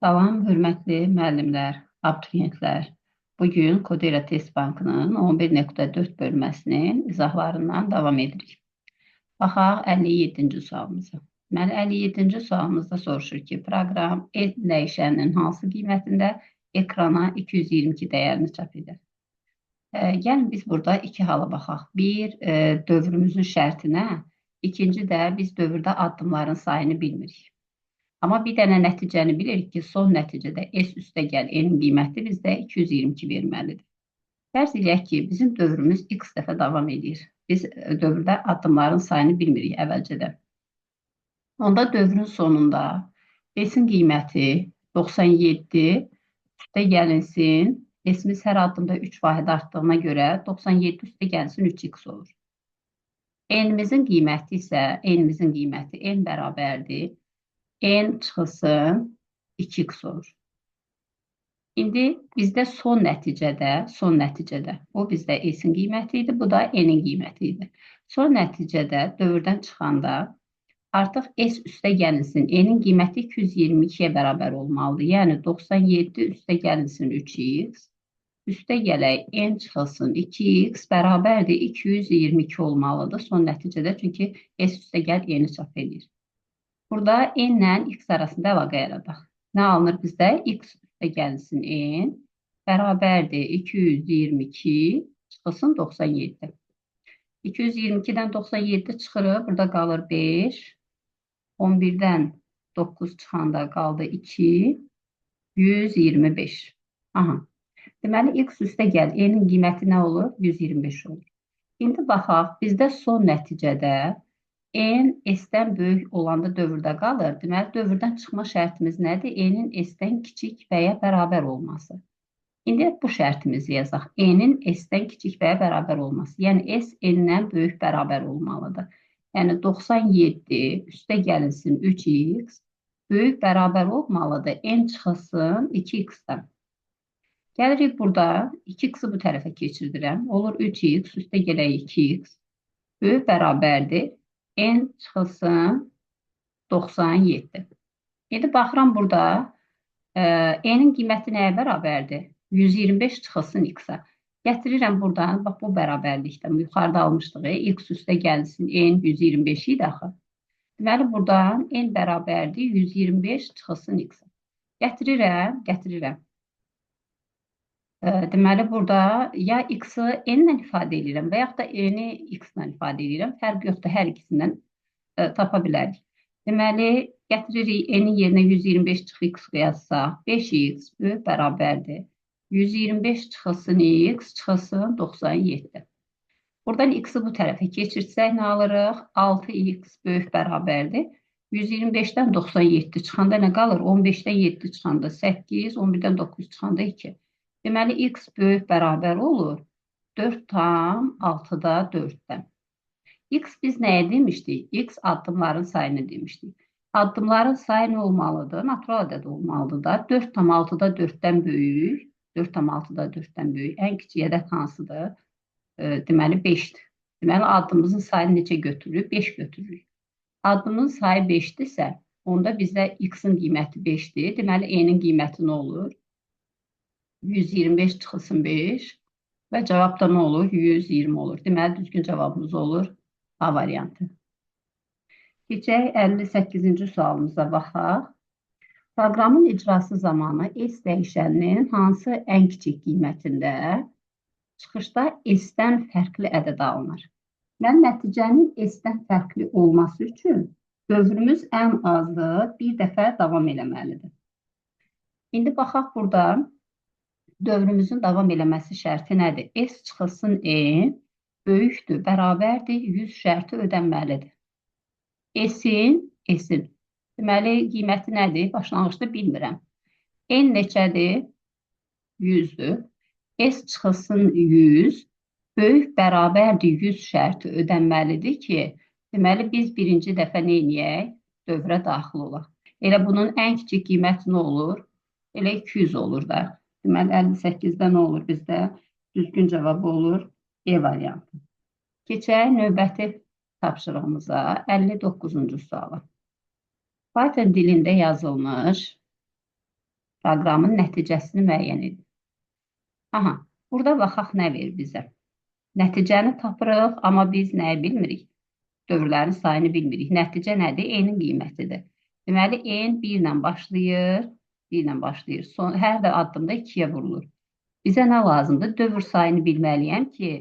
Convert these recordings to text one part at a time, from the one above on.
Salam, hörmətli müəllimlər, abituriyentlər. Bugün Kodera Test Bankının 11.4 bölməsinin izahlarından davam edirik. Baxaq 57-ci sualımıza. Deməli, 57-ci sualımızda soruşur ki, proqram N dəyişəninin hansı qiymətində ekrana 222 dəyərini çap edir? Gəlin biz burada iki hala baxaq. Bir, dövrümüzün şərtinə, ikinci də biz dövrdə addımların sayını bilmirik. Amma bir dənə nəticəni bilirik ki, son nəticədə S üstə gəl N-in qiyməti bizdə 222 verməlidir. Fərz eləyək ki, bizim dövrümüz X dəfə davam edir. Biz dövrdə addımların sayını bilmirik əvvəlcədən. Onda dövrün sonunda S-in qiyməti 97 üstə gəlinsin. S-imiz hər addımda 3 vahid artdığına görə 97 üstə gəlinsin 3x olur. N-imizin qiyməti isə, N-imizin qiyməti N bərabərdir. N çıxılsın 2x olur. İndi bizdə son nəticədə, bu bizdə S-in qiyməti idi, bu da N-in qiyməti idi. Son nəticədə dövrdən çıxanda artıq S üstə gəlinsin, N-in qiyməti 222-yə bərabər olmalıdır. Yəni 97 üstə gəlinsin 3x, üstə gələk N çıxılsın 2x bərabərdir 222 olmalıdır son nəticədə, çünki S üstə gəl N-i çap edir. Burada N ilə X arasında əlaqə yaradaq. Nə alınır bizdə? X üstə gəlsin N bərabərdir 222 çıxılsın 97. 222-dən 97 çıxırıq, burada qalır 5. 11-dən 9 çıxanda qaldı 2. 125. Aha. Deməli, X üstə gəl N-in qiyməti nə olur? 125 olur. İndi baxaq, bizdə son nəticədə N S-dən böyük olanda dövrdə qalır. Deməli, dövrdən çıxma şərtimiz nədir? N-in S-dən kiçik və ya bərabər olması. İndi bu şərtimizi yazaq. N-in S-dən kiçik və ya bərabər olması. Yəni, S N-dən böyük bərabər olmalıdır. Yəni, 97 üstə gəlinsin 3x böyük bərabər olmalıdır. N çıxılsın 2x-dən. Gəlirik burada, 2x-i bu tərəfə keçirdirəm. Olur 3x üstə gələk 2x böyük bərabərdir. N çıxılsın 97. İndi baxıram burada, N-in qiyməti nəyə bərabərdir? 125 çıxılsın X-a. Gətirirəm buradan, bax bu bərabərlikdən, yuxarıda almışdıq, X üstə gəlsin, N 125 idi axı. Deməli, buradan N bərabərdir, 125 çıxılsın X-a. Gətirirəm. Deməli, burada ya X-ı N-lə ifadə edirəm və yaxud da N-i X-lə ifadə edirəm. Fərq yoxdur, hər ikisindən tapa bilərik. Deməli, gətiririk N-in yerinə 125 çıx X yazsaq, 5x böyük bərabərdir. 125 çıxılsın X, çıxılsın 97. Buradan X-ı bu tərəfə keçirsək, nə alırıq? 6x böyük bərabərdir. 125-dən 97 çıxanda nə qalır? 15-dən 7 çıxanda 8, 11-dən 9 çıxanda 2. Deməli, X böyük bərabər olur 4/6-da 4-dən. X biz nəyə demişdik? X addımların sayını demişdik. Addımların sayı nə olmalıdır? Natural ədəd olmalıdır da. 4/6-da 4-dən böyük. 4/6-da 4-dən böyük. Ən kiçik ədəd hansıdır? Deməli, 5-dir. Deməli, addımımızın sayını necə götürürük? 5 götürürük. Addımın sayı 5-dirsə, onda bizdə X-in qiyməti 5-dir. Deməli, N-in qiyməti nə olur? 125 çıxılsın 5 və cavab da nə olur? 120 olur. Deməli, düzgün cavabımız olur A variantı. Keçək 58-ci sualımıza baxaq. Proqramın icrası zamanı S dəyişəninin hansı ən kiçik qiymətində çıxışda S-dən fərqli ədəd alınır? Mən nəticənin S-dən fərqli olması üçün dövrümüz ən azı bir dəfə davam eləməlidir. İndi baxaq burada. Dövrümüzün davam eləməsi şərti nədir? S çıxılsın N böyükdür, bərabərdir, 100 şərti ödənməlidir. S-in. Deməli, qiyməti nədir? Başlanğıcda bilmirəm. N neçədir? 100-dür. S çıxılsın 100, böyük bərabərdir, 100 şərti ödənməlidir ki, deməli, biz birinci dəfə nə edək? Dövrə daxil olaq. Elə bunun ən kiçik qiyməti nə olur? Elə 200 olur da. Deməli, 58-də nə olur bizdə? Düzgün cavabı olur E variantı. Keçək növbəti tapşırığımıza 59-cu suala. Python dilində yazılmış Proqramın nəticəsini müəyyən edin. Aha, burada baxaq nə verir bizə. Nəticəni tapırıq, amma biz nəyi bilmirik? Dövrlərin sayını bilmirik. Nəticə nədir? N-in qiymətidir. Deməli, N 1 ilə başlayır, 1 ilə başlayır. Hər də addımda 2-yə vurulur. Bizə nə lazımdır? Dövr sayını bilməliyəm ki,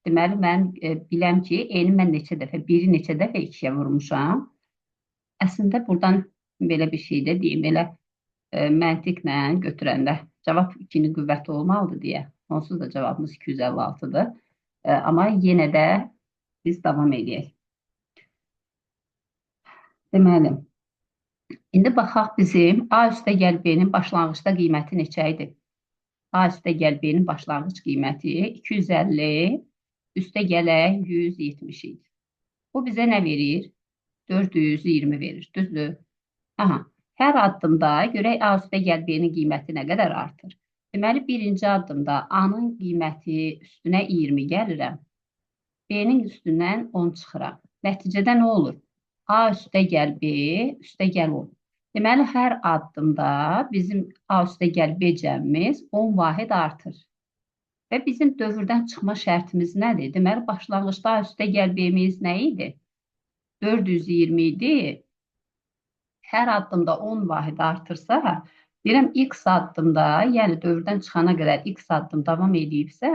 deməli, mən biləm ki, N-i mən neçə dəfə, 1-i neçə dəfə 2-yə vurmuşam. Əslində, buradan belə bir şey də deyim, belə məntiqlə götürəndə cavab 2-nin qüvvəti olmalıdır deyə. Onsuz da cavabımız 256-dır. Amma yenə də biz davam edək. Deməli, indi baxaq bizim A üstəgəl B-nin başlanğıcda qiyməti neçə idi? A üstəgəl B-nin başlanğıc qiyməti 250, üstəgələk 170 idi. Bu bizə nə verir? 420 verir, düzdür? Aha, hər addımda görək A üstəgəl B-nin qiyməti nə qədər artır? Deməli, birinci addımda A-nın qiyməti üstünə 20 gəlirəm. B-nin üstündən 10 çıxıram. Nəticədə nə olur? A üstəgəl B üstəgəl olur. Deməli, hər addımda bizim A üstəgəl B cəmimiz 10 vahid artır. Və bizim dövrdən çıxma şərtimiz nədir? Deməli, başlanğıcda A üstəgəl B-miz nə idi? 420 idi. Hər addımda 10 vahid artırsa, deyirəm, x addımda, yəni dövrdən çıxana qədər x addım davam edibsə,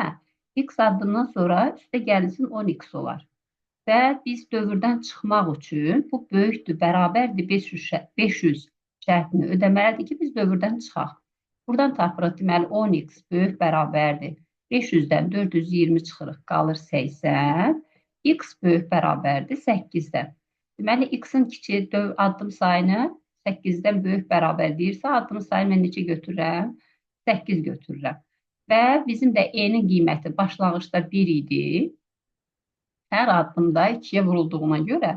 x addımdan sonra üstəgəlisin 10x olar. Və biz dövrdən çıxmaq üçün bu böyükdür, bərabərdir 500 şərtini ödəməlidir ki, biz dövrdən çıxaq. Buradan tapırıq, deməli 10x böyük bərabərdir. 500-dən 420 çıxırıq, qalır 80. X böyük bərabərdir 8-dən. Deməli, x-in kiçik addım sayını 8-dən böyük bərabər deyirsə, addım sayını mən neçə götürürəm? 8 götürürəm. Və bizim də n-in qiyməti başlanğıcda 1 idi. Hər addımda 2-yə vurulduğuna görə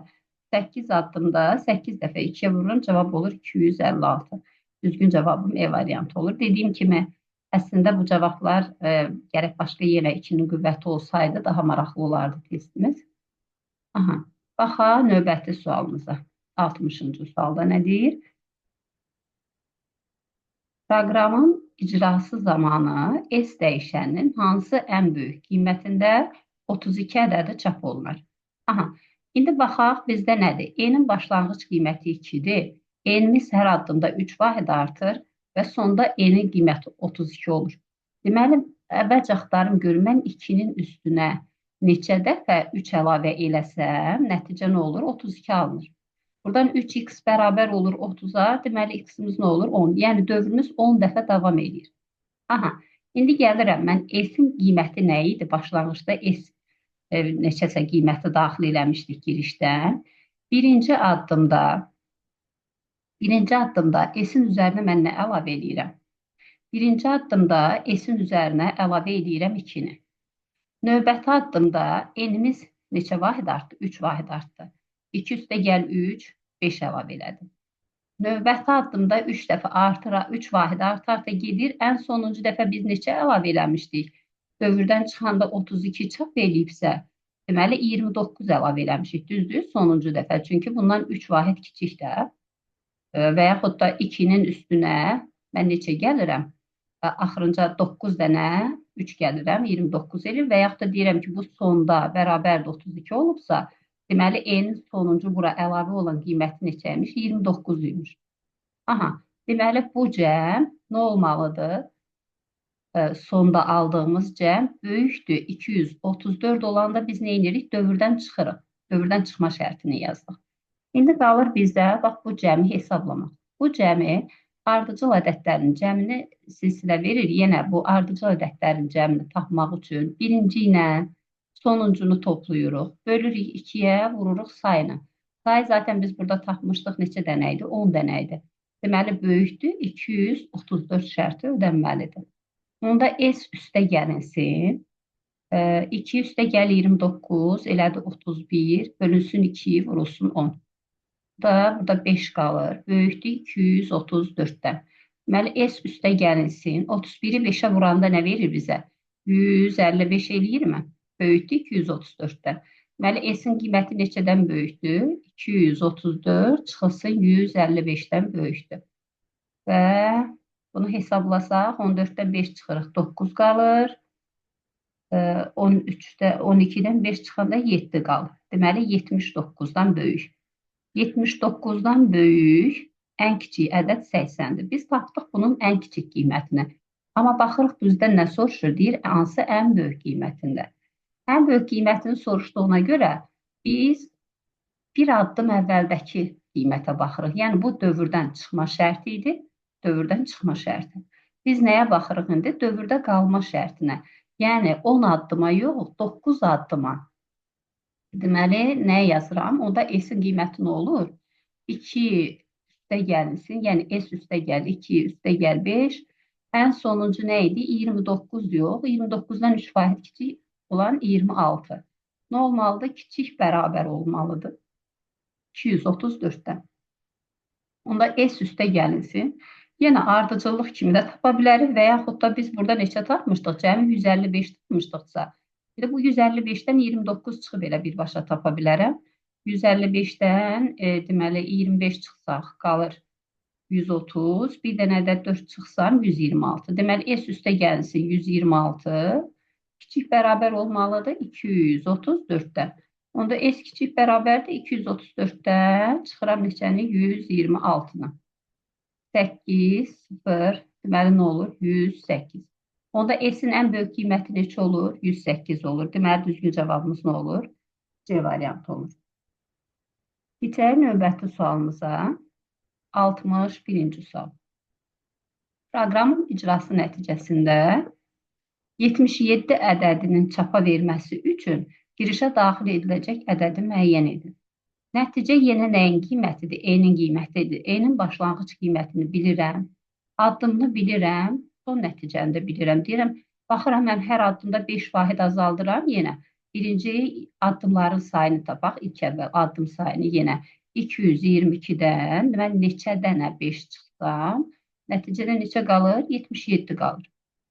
8 addımda 8 dəfə 2-yə vururum, cavab olur 256. Düzgün cavabım E variantı olur. Dediyim kimi, əslində bu cavablar gərək başqa yenə 2-nin qüvvəti olsaydı daha maraqlı olardı testimiz. Aha, baxa növbəti sualımıza. 60-cı sualda nə deyir? Proqramın icrası zamanı S dəyişəninin hansı ən böyük qiymətində 32 ədədi çap olunur. Aha, indi baxaq bizdə nədir? N-in başlanğıc qiyməti 2-dir. N-imiz hər addımda 3 vahid artır və sonda N-in qiyməti 32 olur. Deməli, əvvəlcə axtarım görüm, mən 2-nin üstünə neçə dəfə 3 əlavə eləsəm, nəticə nə olur? 32 alınır. Buradan 3x bərabər olur 30-a, deməli, x-imiz nə olur? 10. Yəni, dövrümüz 10 dəfə davam edir. Aha, indi gəlirəm, mən S-in qiyməti nə idi? Başlanğıcda S neçəsə qiyməti daxil eləmişdik girişdən. Birinci addımda S-in üzərinə mən nə əlavə edirəm? Birinci addımda S-in üzərinə əlavə edirəm 2-ni. Növbəti addımda N-imiz neçə vahid artdı? 3 vahid artdı. 2 üstə gəl 3, 5 əlavə elədim. Növbəti addımda 3 dəfə artıra, 3 vahid arta gedir. Ən sonuncu dəfə biz neçə əlavə eləmişdik? Dövrdən çıxanda 32 çap eləyibsə, deməli 29 əlavə eləmişik, düzdür? Sonuncu dəfə, çünki bundan 3 vahid kiçik də və yaxud da 2-nin üstünə mən neçə gəlirəm? Axırınca 9 dənə 3 gəlirəm, 29 elir və yaxud da deyirəm ki, bu sonda bərabər 32 olubsa, deməli, N-in sonuncu bura əlavə olan qiyməti neçəymiş? 29 imiş. Aha, deməli, bu cəm nə olmalıdır? Sonda aldığımız cəm böyükdür 234 olanda biz nə edirik? Dövrdən çıxırıq. Dövrdən çıxma şərtini yazdıq. İndi qalır bizdə, bax, bu cəmi hesablamaq. Bu cəmi ardıcıl ədədlərin cəmini silsilə verir. Yenə bu ardıcıl ədədlərin cəmini tapmaq üçün birinci ilə sonuncunu toplayırıq. Bölürük 2-yə, vururuq sayını. Sayı zaten biz burada tapmışdıq. Neçə dənə idi? 10 dənə idi. Deməli, böyükdür 234 şərti ödənməlidir. Onda S üstə gəlinsin. 2 üstə gəl 29, elədi 31, bölünsün 2, vurulsun 10. Burada 5 qalır. Böyükdür 234-dən. Deməli, S üstə gəlinsin. 31-i 5-ə vuranda nə verir bizə? 155 eləyirmi? Böyükdür 234-dən. Deməli, S-in qiyməti neçədən böyükdür? 234 çıxılsın 155-dən böyükdür. Və Bunu hesablasaq 14-dən 5 çıxırıq 9 qalır. 12-dən 5 çıxanda 7 qalır. Deməli 79-dan böyük. 79-dan böyük ən kiçik ədəd 80-dir. Biz tapdıq bunun ən kiçik qiymətini. Amma baxırıq bizdən nə soruşur? Deyir, hansı ən böyük qiymətində? Ən böyük qiymətini soruşduğuna görə biz bir addım əvvəldəki qiymətə baxırıq. Yəni bu dövrdən çıxma şərti idi. Dövrdən çıxma şərti. Biz nəyə baxırıq indi? Dövrdə qalma şərtinə. Yəni 10 addıma yox, 9 addıma. Deməli, nəyə yazıram? Onda S-in qiyməti nə olur? 2 üstə gəlinsin, yəni S üstə gəl, 2 üstə gəl 5. Ən sonuncu nə idi? 29 yox, 29-dan 3% kiçik olan 26. Nə olmalıdır? Kiçik bərabər olmalıdır. 234-dən. Onda S üstə gəlinsin. Yenə ardıcıllıq kimi də tapa bilərik və yaxud da biz burada neçə tapmışdıq? Cəmi 155 tapmışdıqsa. Bir də bu 155-dən 29 çıxıb elə birbaşa tapa bilərəm. 155-dən deməli 25 çıxsaq qalır 130. Bir dənə də 4 çıxsam 126. Deməli S üstə gəlsin 126. Kiçik bərabər olmalıdır 234-dən. Onda S kiçik bərabərdir 234-dən çıxıram neçəni? 126-nı. 8, 0, deməli nə olur? 108. Onda S-in ən böyük qiyməti neçə olur? 108 olur. Deməli düzgün cavabımız nə olur? C variantı olur. Keçək növbəti sualımıza. 61-ci sual. Proqramın icrası nəticəsində 77 ədədinin çapa verməsi üçün girişə daxil ediləcək ədədi müəyyən edin. Nəticə yenə nəyin qiymətidir? E-nin qiymətidir. E-nin başlanğıc qiymətini bilirəm. Addımını bilirəm. Son nəticəni də bilirəm. Deyirəm, baxıram mən hər addımda 5 vahid azaldıram yenə. Birinci addımların sayını tapaq. İlk əvvəl addım sayını yenə 222-dən. Deməli, neçə dənə 5 çıxsam, nəticədə neçə qalır? 77 qalır.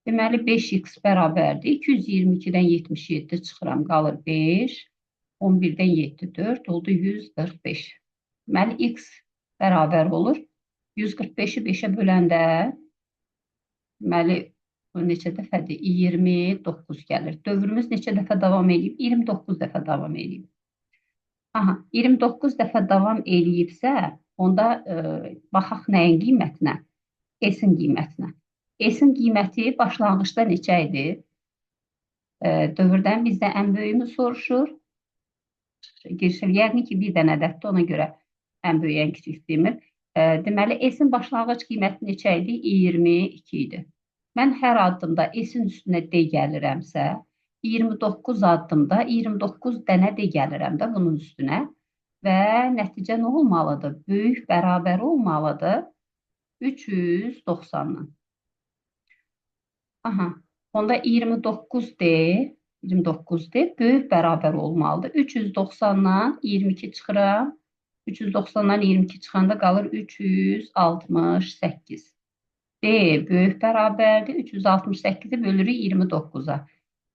Deməli, 5x bərabərdir. 222-dən 77 çıxıram, qalır 5. 11-dən 7, 4 oldu 145. Deməli, x bərabər olur. 145-i 5-ə böləndə, deməli, neçə dəfədir? 29 gəlir. Dövrümüz neçə dəfə davam edib? 29 dəfə davam edib. Aha, 29 dəfə davam edibsə, onda baxaq nəyin qiymətinə? S-in qiymətinə. S-in qiyməti başlanğıçda neçə idi? Dövrdən bizdə ən böyüyünü soruşur. Yəqin ki, bir dənə ədəddir, ona görə ən böyük, ən kiçik demir. Deməli, S-in başlanğıc qiyməti neçə idi? 22 idi. Mən hər addımda S-in üstünə D gəlirəmsə, 29 addımda 29 dənə D gəlirəm də bunun üstünə və nəticə nə olmalıdır? Böyük bərabər olmalıdır 390-dan. Aha, onda 29D böyük bərabər olmalıdır. 390-dan 22 çıxıram. 390-dan 22 çıxanda qalır 368. D böyük bərabərdir. 368-i bölürük 29-a.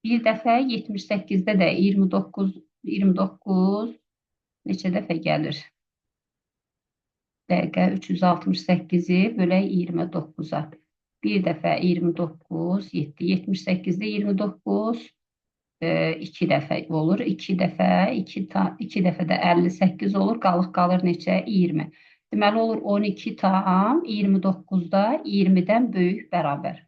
Bir dəfə 78-də də 29 neçə dəfə gəlir? Dəqiqə 368-i bölək 29-a. Bir dəfə 29, 7, 78-də 29, 2 dəfə olur. 2 dəfə də 58 olur. Qalır neçə? 20. Deməli olur 12 tam 29-da 20-dən böyük bərabər.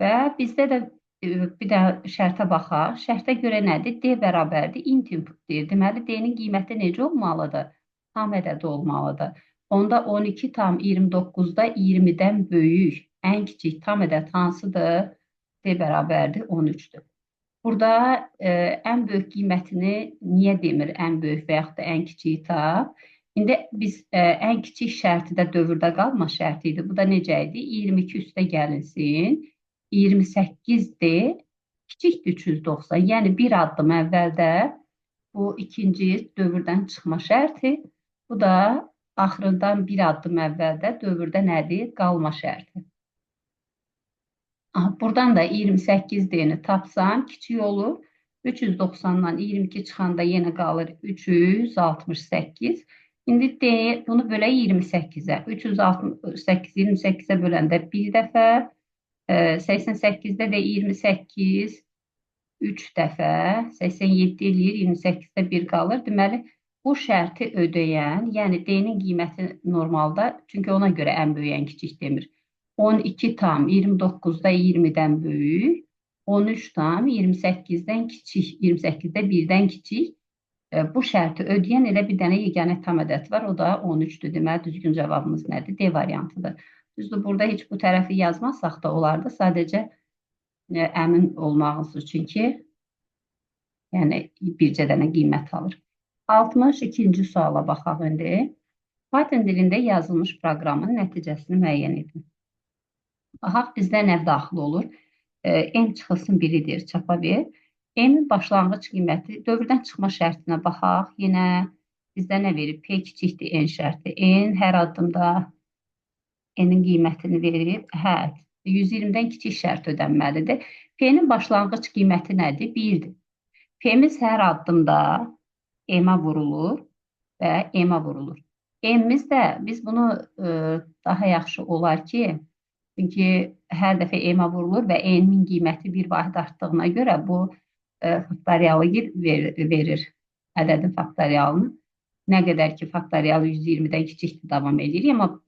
Və bizdə də bir də şərtə baxaq. Şərtə görə nədir? D bərabərdir. Int input deyir. Deməli D-nin qiyməti necə olmalıdır? Tam ədədi olmalıdır. Onda 12 tam 29-da 20-dən böyük. Ən kiçik tam ədəd hansıdır? D bərabərdir 13-dür. Burada ən böyük qiymətini niyə demir ən böyük və yaxud da ən kiçiyi tap? İndi biz ən kiçik şərti də dövrdə qalma şərti idi. Bu da necə idi? 22 üstə gəlinsin. 28D kiçikdir 390. Yəni bir addım əvvəldə bu ikinci dövrdən çıxma şərti. Bu da axırından bir addım əvvəldə dövrdə nədir? Qalma şərti. Buradan da 28D-ni tapsam kiçik olur. 390-dan 22 çıxanda yenə qalır 368. İndi bunu bölə 28-ə. 368 28-ə böləndə bir dəfə, 88-də də 28 3 dəfə, 87 eləyir, 28-də 1 qalır. Deməli, bu şərti ödəyən, yəni D-nin qiyməti normalda, çünki ona görə ən böyük, ən kiçik demir. 12 tam 29-da 20-dən böyük, 13 tam 28-dən kiçik, 28-də 1-dən kiçik. Bu şərti ödəyən elə bir dənə yeganə tam ədəd var, o da 13-dür. Deməli, düzgün cavabımız nədir? D variantıdır. Düzdür, burada heç bu tərəfi yazmazsaq da olardı. Sadəcə əmin olmağınız üçün ki, yəni bircə dənə qiymət alır. 62-ci suala baxaq indi. Python dilində yazılmış proqramın nəticəsini müəyyən edin. Baxaq, bizdə nə daxil olur? M çıxılsın 1-dir, çapa ver. M-in başlanğıc qiyməti, dövrdən çıxma şərtinə baxaq. Yenə bizdə nə verir? P kiçikdir N şərti. N hər addımda N-in qiymətini verir. Hə, 120-dən kiçik şərt ödənməlidir. P-nin başlanğıc qiyməti nədir? 1-dir. P-miz hər addımda M-ə vurulur və M-ə vurulur. M-miz də, biz bunu daha yaxşı olar ki, çünki hər dəfə M-ə vurulur və N-in qiyməti bir vahid artdığına görə bu faktorialı verir, ədədin faktorialını. Nə qədər ki, faktorialı 120-dən kiçikdir davam edir, amma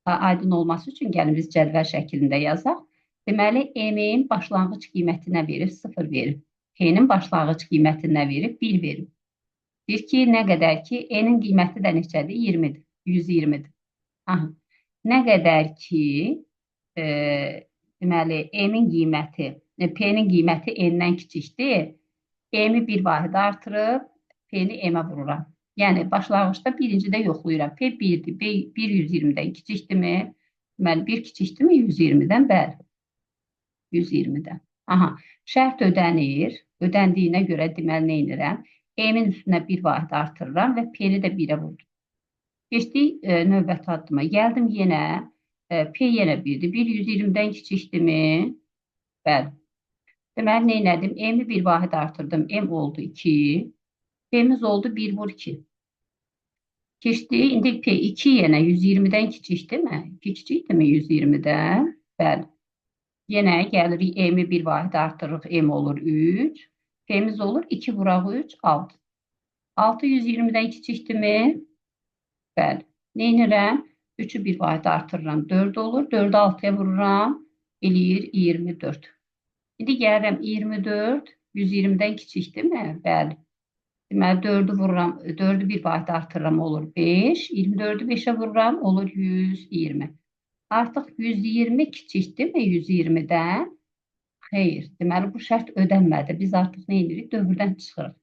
aydın olması üçün gəlin biz cədvəl şəklində yazaq. Deməli, M-in başlanğıc qiymətinə verir, 0 verir. P-nin başlanğıc qiymətinə verib 1 verir. Deyir ki, nə qədər ki, N-in qiyməti də neçədir? 20-dir, 120-dir. Nə qədər ki, deməli, M-in qiyməti, P-nin qiyməti N-dən kiçikdir, M-i bir vahid artırıb, P-ni M-ə vururam. Yəni, başlanğıçda birincidə yoxlayıram. P 1-dir, 1 120-dən kiçikdirmi? Deməli, 1 kiçikdirmi 120-dən? Bəli, 120-dən. Şərt ödənir. Ödəndiyinə görə deməli, nə edirəm? M-in üstünə bir vahid artırıram və P-ni də 1-ə vurdum. Keçdik növbəti addıma. Gəldim yenə, P yenə 1-dir. 1 120-dən kiçikdirmi? Bəli. Deməli, nə elədim? M-i bir vahid artırdım. M oldu 2. P-miz oldu 1 vur 2. Keçdi. İndi P2 yenə 120-dən kiçikdirmi? 2 kiçikdirmi 120-dən? Bəli. Yenə gəlirik, M-i bir vahid artırırıq. M olur 3. P-miz olur 2 vuraq 3, 6. 6 120-dən kiçikdirmi? Bəli. Nə edirəm? 3-ü bir vahid artırıram. 4 olur. 4-ü 6-ya vururam. Eləyir 24. İndi gəlirəm 24, 120-dən kiçikdirmi? Bəli. Deməli, 4-ü vururam, 4-ü bir vahid artırıram, olur 5. 24-ü 5-ə vururam, olur 120. Artıq 120 kiçikdirmi 120-dən? Xeyr. Deməli, bu şərt ödənmədi. Biz artıq nə edirik? Dövrdən çıxırıq.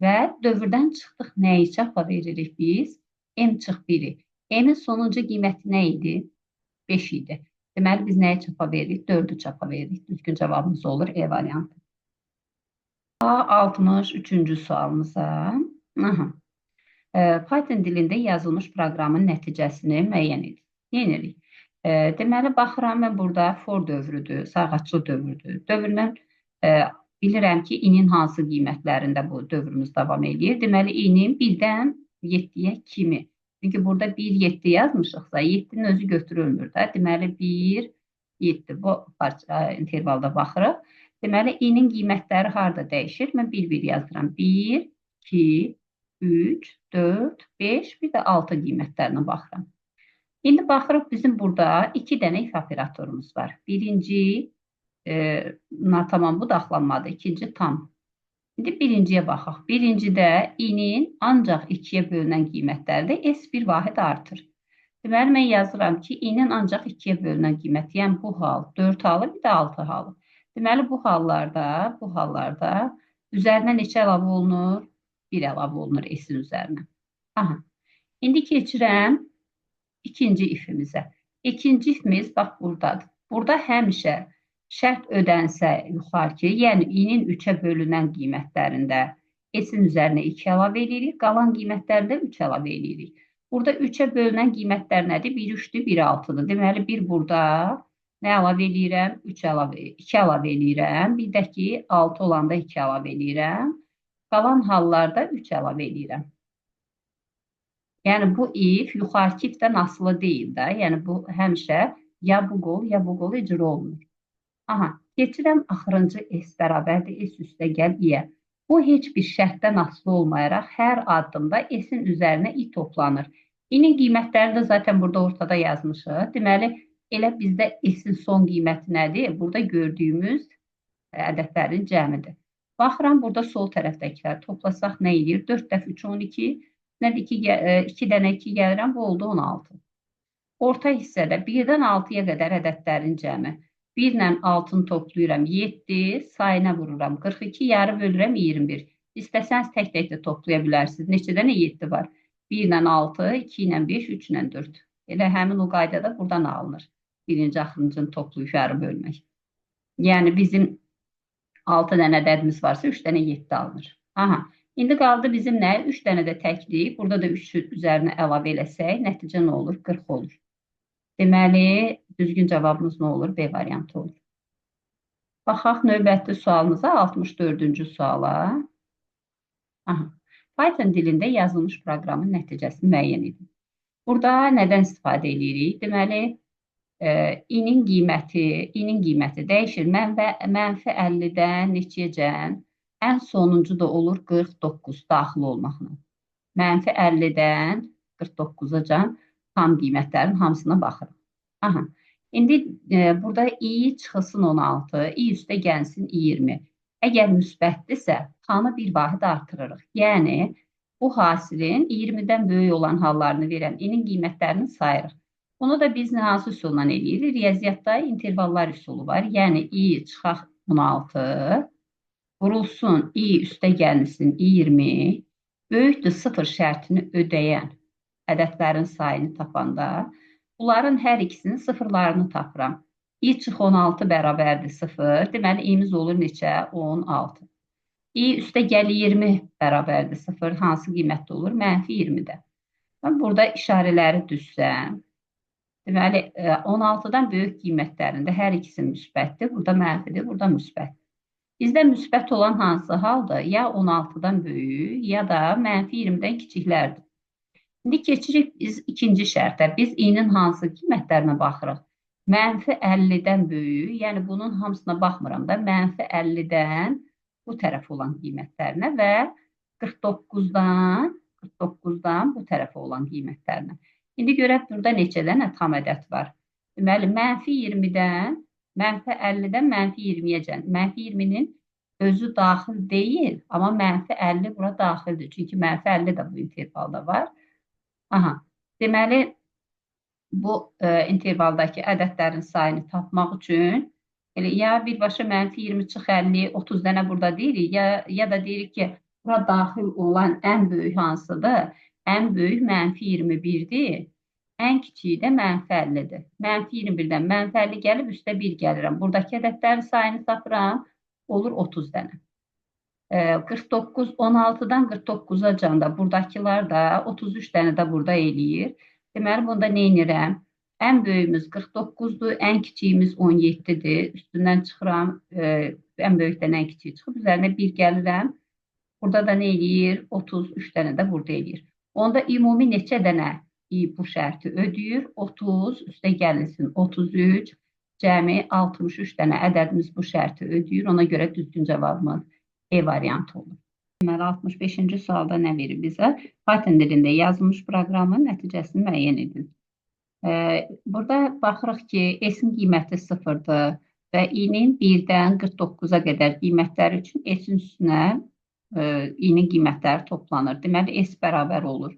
Və dövrdən çıxdıq, nəyi çapa veririk biz? M çıx 1-i. M-in sonuncu qiyməti nə idi? 5 idi. Deməli, biz nəyə çapa veririk? 4-ü çapa veririk. Düzgün cavabımız olur E variantı. 63-cü sualımıza. Python dilində yazılmış proqramın nəticəsini müəyyən edin. Yenirik. Deməli, baxıram, mən burada for dövrüdür, sayğaclı dövrüdür. Dövrdən bilirəm ki, i-nin hansı qiymətlərində bu dövrümüz davam edir. Deməli, i-nin 1-dən 7-yə kimi. Çünki burada 1-7 yazmışıqsa, 7-nin özü götürülmür də. Deməli, 1-7 bu intervalda baxırıq. Deməli, i-nin qiymətləri harada dəyişir? Mən 1-1 yazıram. 1, 2, 3, 4, 5, bir də 6 qiymətlərinə baxıram. İndi baxırıq, bizim burada 2 dənə if operatorumuz var. Birinci, tamam, bu daxlanmadı. İkinci, tam. İndi birinciyə baxaq. Birincidə i-nin ancaq 2-yə bölünən qiymətlərdə S bir vahid artır. Deməli, mən yazıram ki, i-nin ancaq 2-yə bölünən qiyməti, yəni bu hal 4 halı, bir də 6 halı. Deməli, bu hallarda üzərinə neçə əlavə olunur? 1 əlavə olunur S-in üzərinə. İndi keçirəm ikinci ifimizə. İkinci ifimiz bax buradadır. Burada həmişə şərt ödənsə yuxarı ki, yəni i-nin 3-ə bölünən qiymətlərində S-in üzərinə 2 əlavə edirik, qalan qiymətlərdə 3 əlavə edirik. Burada 3-ə bölünən qiymətlər nədir? 1 3-dür, 1 6-dır. Deməli, bir burada nə əlavə edirəm? 2 əlavə edirəm. Bir də ki, 6 olanda 2 əlavə edirəm. Qalan hallarda 3 əlavə edirəm. Yəni bu if yuxarıki ifdən asılı deyil də. Yəni bu həmişə ya bu qol, ya bu qol icra olunur. Aha, keçirəm axırıncı S bərabərdir S üstə gəl i-yə. Bu heç bir şərtdən asılı olmayaraq hər addımda S-in üzərinə i toplanır. I-nin qiymətləri də zaten burada ortada yazmışıq. Deməli, elə bizdə S-in son qiyməti nədir? Burada gördüyümüz ədədlərin cəmidir. Baxıram, burada sol tərəfdəkilər toplasaq nə edir? 4 dəfə 3, 12. Nədir? 2 dənə 2 gəlirəm, bu oldu 16. Orta hissədə 1-dən 6-ya qədər ədədlərin cəmi. 1 ilə 6-nı toplayıram 7, sayına vururam 42, yarı bölürəm 21. İstəsəniz tək-tək də toplaya bilərsiniz. Neçə dənə 7 var? 1 ilə 6, 2 ilə 5, 3 ilə 4. Elə həmin o qaydada buradan alınır. Birinci axırıncını toplayıb yarı bölmək. Yəni bizim 6 dənə ədədimiz varsa 3 dənə 7 alınır. Aha. İndi qaldı bizim nə? 3 dənə də təklik. Burada da 3 üzərinə əlavə eləsək, nəticə nə olur? 40 olur. Deməli, düzgün cavabımız nə olur? B variantı olur. Baxaq növbəti sualımıza, 64-cü suala. Aha. Python dilində yazılmış proqramın nəticəsini müəyyən edin. Burada nədən istifadə edirik? Deməli, i-nin qiyməti dəyişir. Mənfi 50-dən neçəyəcən? Ən sonuncu da olur 49 daxil olmaqla. Mənfi 50-dən 49-acan tam qiymətlərin hamısına baxırıq. Aha. İndi burada i çıxılsın 16, i üstə gəlsin 20. Əgər müsbətdirsə, tanı bir vahid artırırıq. Yəni, bu hasilin 20-dən böyük olan hallarını verən i-nin qiymətlərini sayırıq. Bunu da biz hansı üsulla eləyirik? Riyaziyyatda intervallar üsulu var. Yəni, i çıxaq 16, vurulsun i üstə gəlsin 20, böyükdür 0 şərtini ödəyən ədədlərin sayını tapanda, bunların hər ikisinin sıfırlarını tapıram. i çıx 16 bərabərdir 0. Deməli, i-miz olur neçə? 16. i üstə gəl 20 bərabərdir 0. Hansı qiymətdə olur? Mənfi 20-də. Mən burada işarələri düzsəm, deməli, 16-dan böyük qiymətlərində hər ikisi müsbətdir. Burada mənfidir, burada müsbət. Bizdə müsbət olan hansı haldır? Ya 16-dan böyük, ya da mənfi 20-dən kiçiklərdir. İndi keçirik biz ikinci şərtə. Biz i-nin hansı qiymətlərinə baxırıq? Mənfi 50-dən böyük, yəni bunun hamısına baxmıram da, mənfi 50-dən bu tərəf olan qiymətlərinə və 49-dan bu tərəfə olan qiymətlərinə. İndi görək, burada neçə dənə tam ədəd var. Deməli, mənfi 20-dən, mənfi 50-dən mənfi 20-yəcən. Mənfi 20-nin özü daxil deyil, amma mənfi 50 bura daxildir. Çünki mənfi 50 də bu intervalda var. Aha, deməli, bu intervaldakı ədədlərin sayını tapmaq üçün ya birbaşa mənfi 20 çıx 50, 30 dənə burada deyirik, ya da deyirik ki, bura daxil olan ən böyük hansıdır? Ən böyük mənfi 21-dir, ən kiçiyi də mənfi 50-dir. Mənfi 21-dən mənfi 50 gəlib, üstə 1 gəlirəm. Buradakı ədədlərin sayını tapıram, olur 30 dənə. 49, 16-dan 49-a canda buradakılar da 33 dənə də burada eləyir. Deməli, bunda nə edirəm? Ən böyüyümüz 49-dur, ən kiçiyimiz 17-dir. Üstündən çıxıram, ən böyükdən ən kiçiyi çıxıb, üzərinə 1 gəlirəm. Burada da nə eləyir? 33 dənə də burada eləyir. Onda ümumi neçə dənə bu şərti ödəyir? 30, üstə gəlinsin 33, cəmi 63 dənə ədədimiz bu şərti ödəyir. Ona görə düzgün cavabımız E variantı olur. Deməli, 65-ci sualda nə verir bizə? Python dilində yazılmış proqramın nəticəsini müəyyən edin. Burada baxırıq ki, S-in qiyməti 0-dır və i-nin 1-dən 49-a qədər qiymətləri üçün S-in üstünə i-nin qiymətləri toplanır. Deməli, S bərabər olur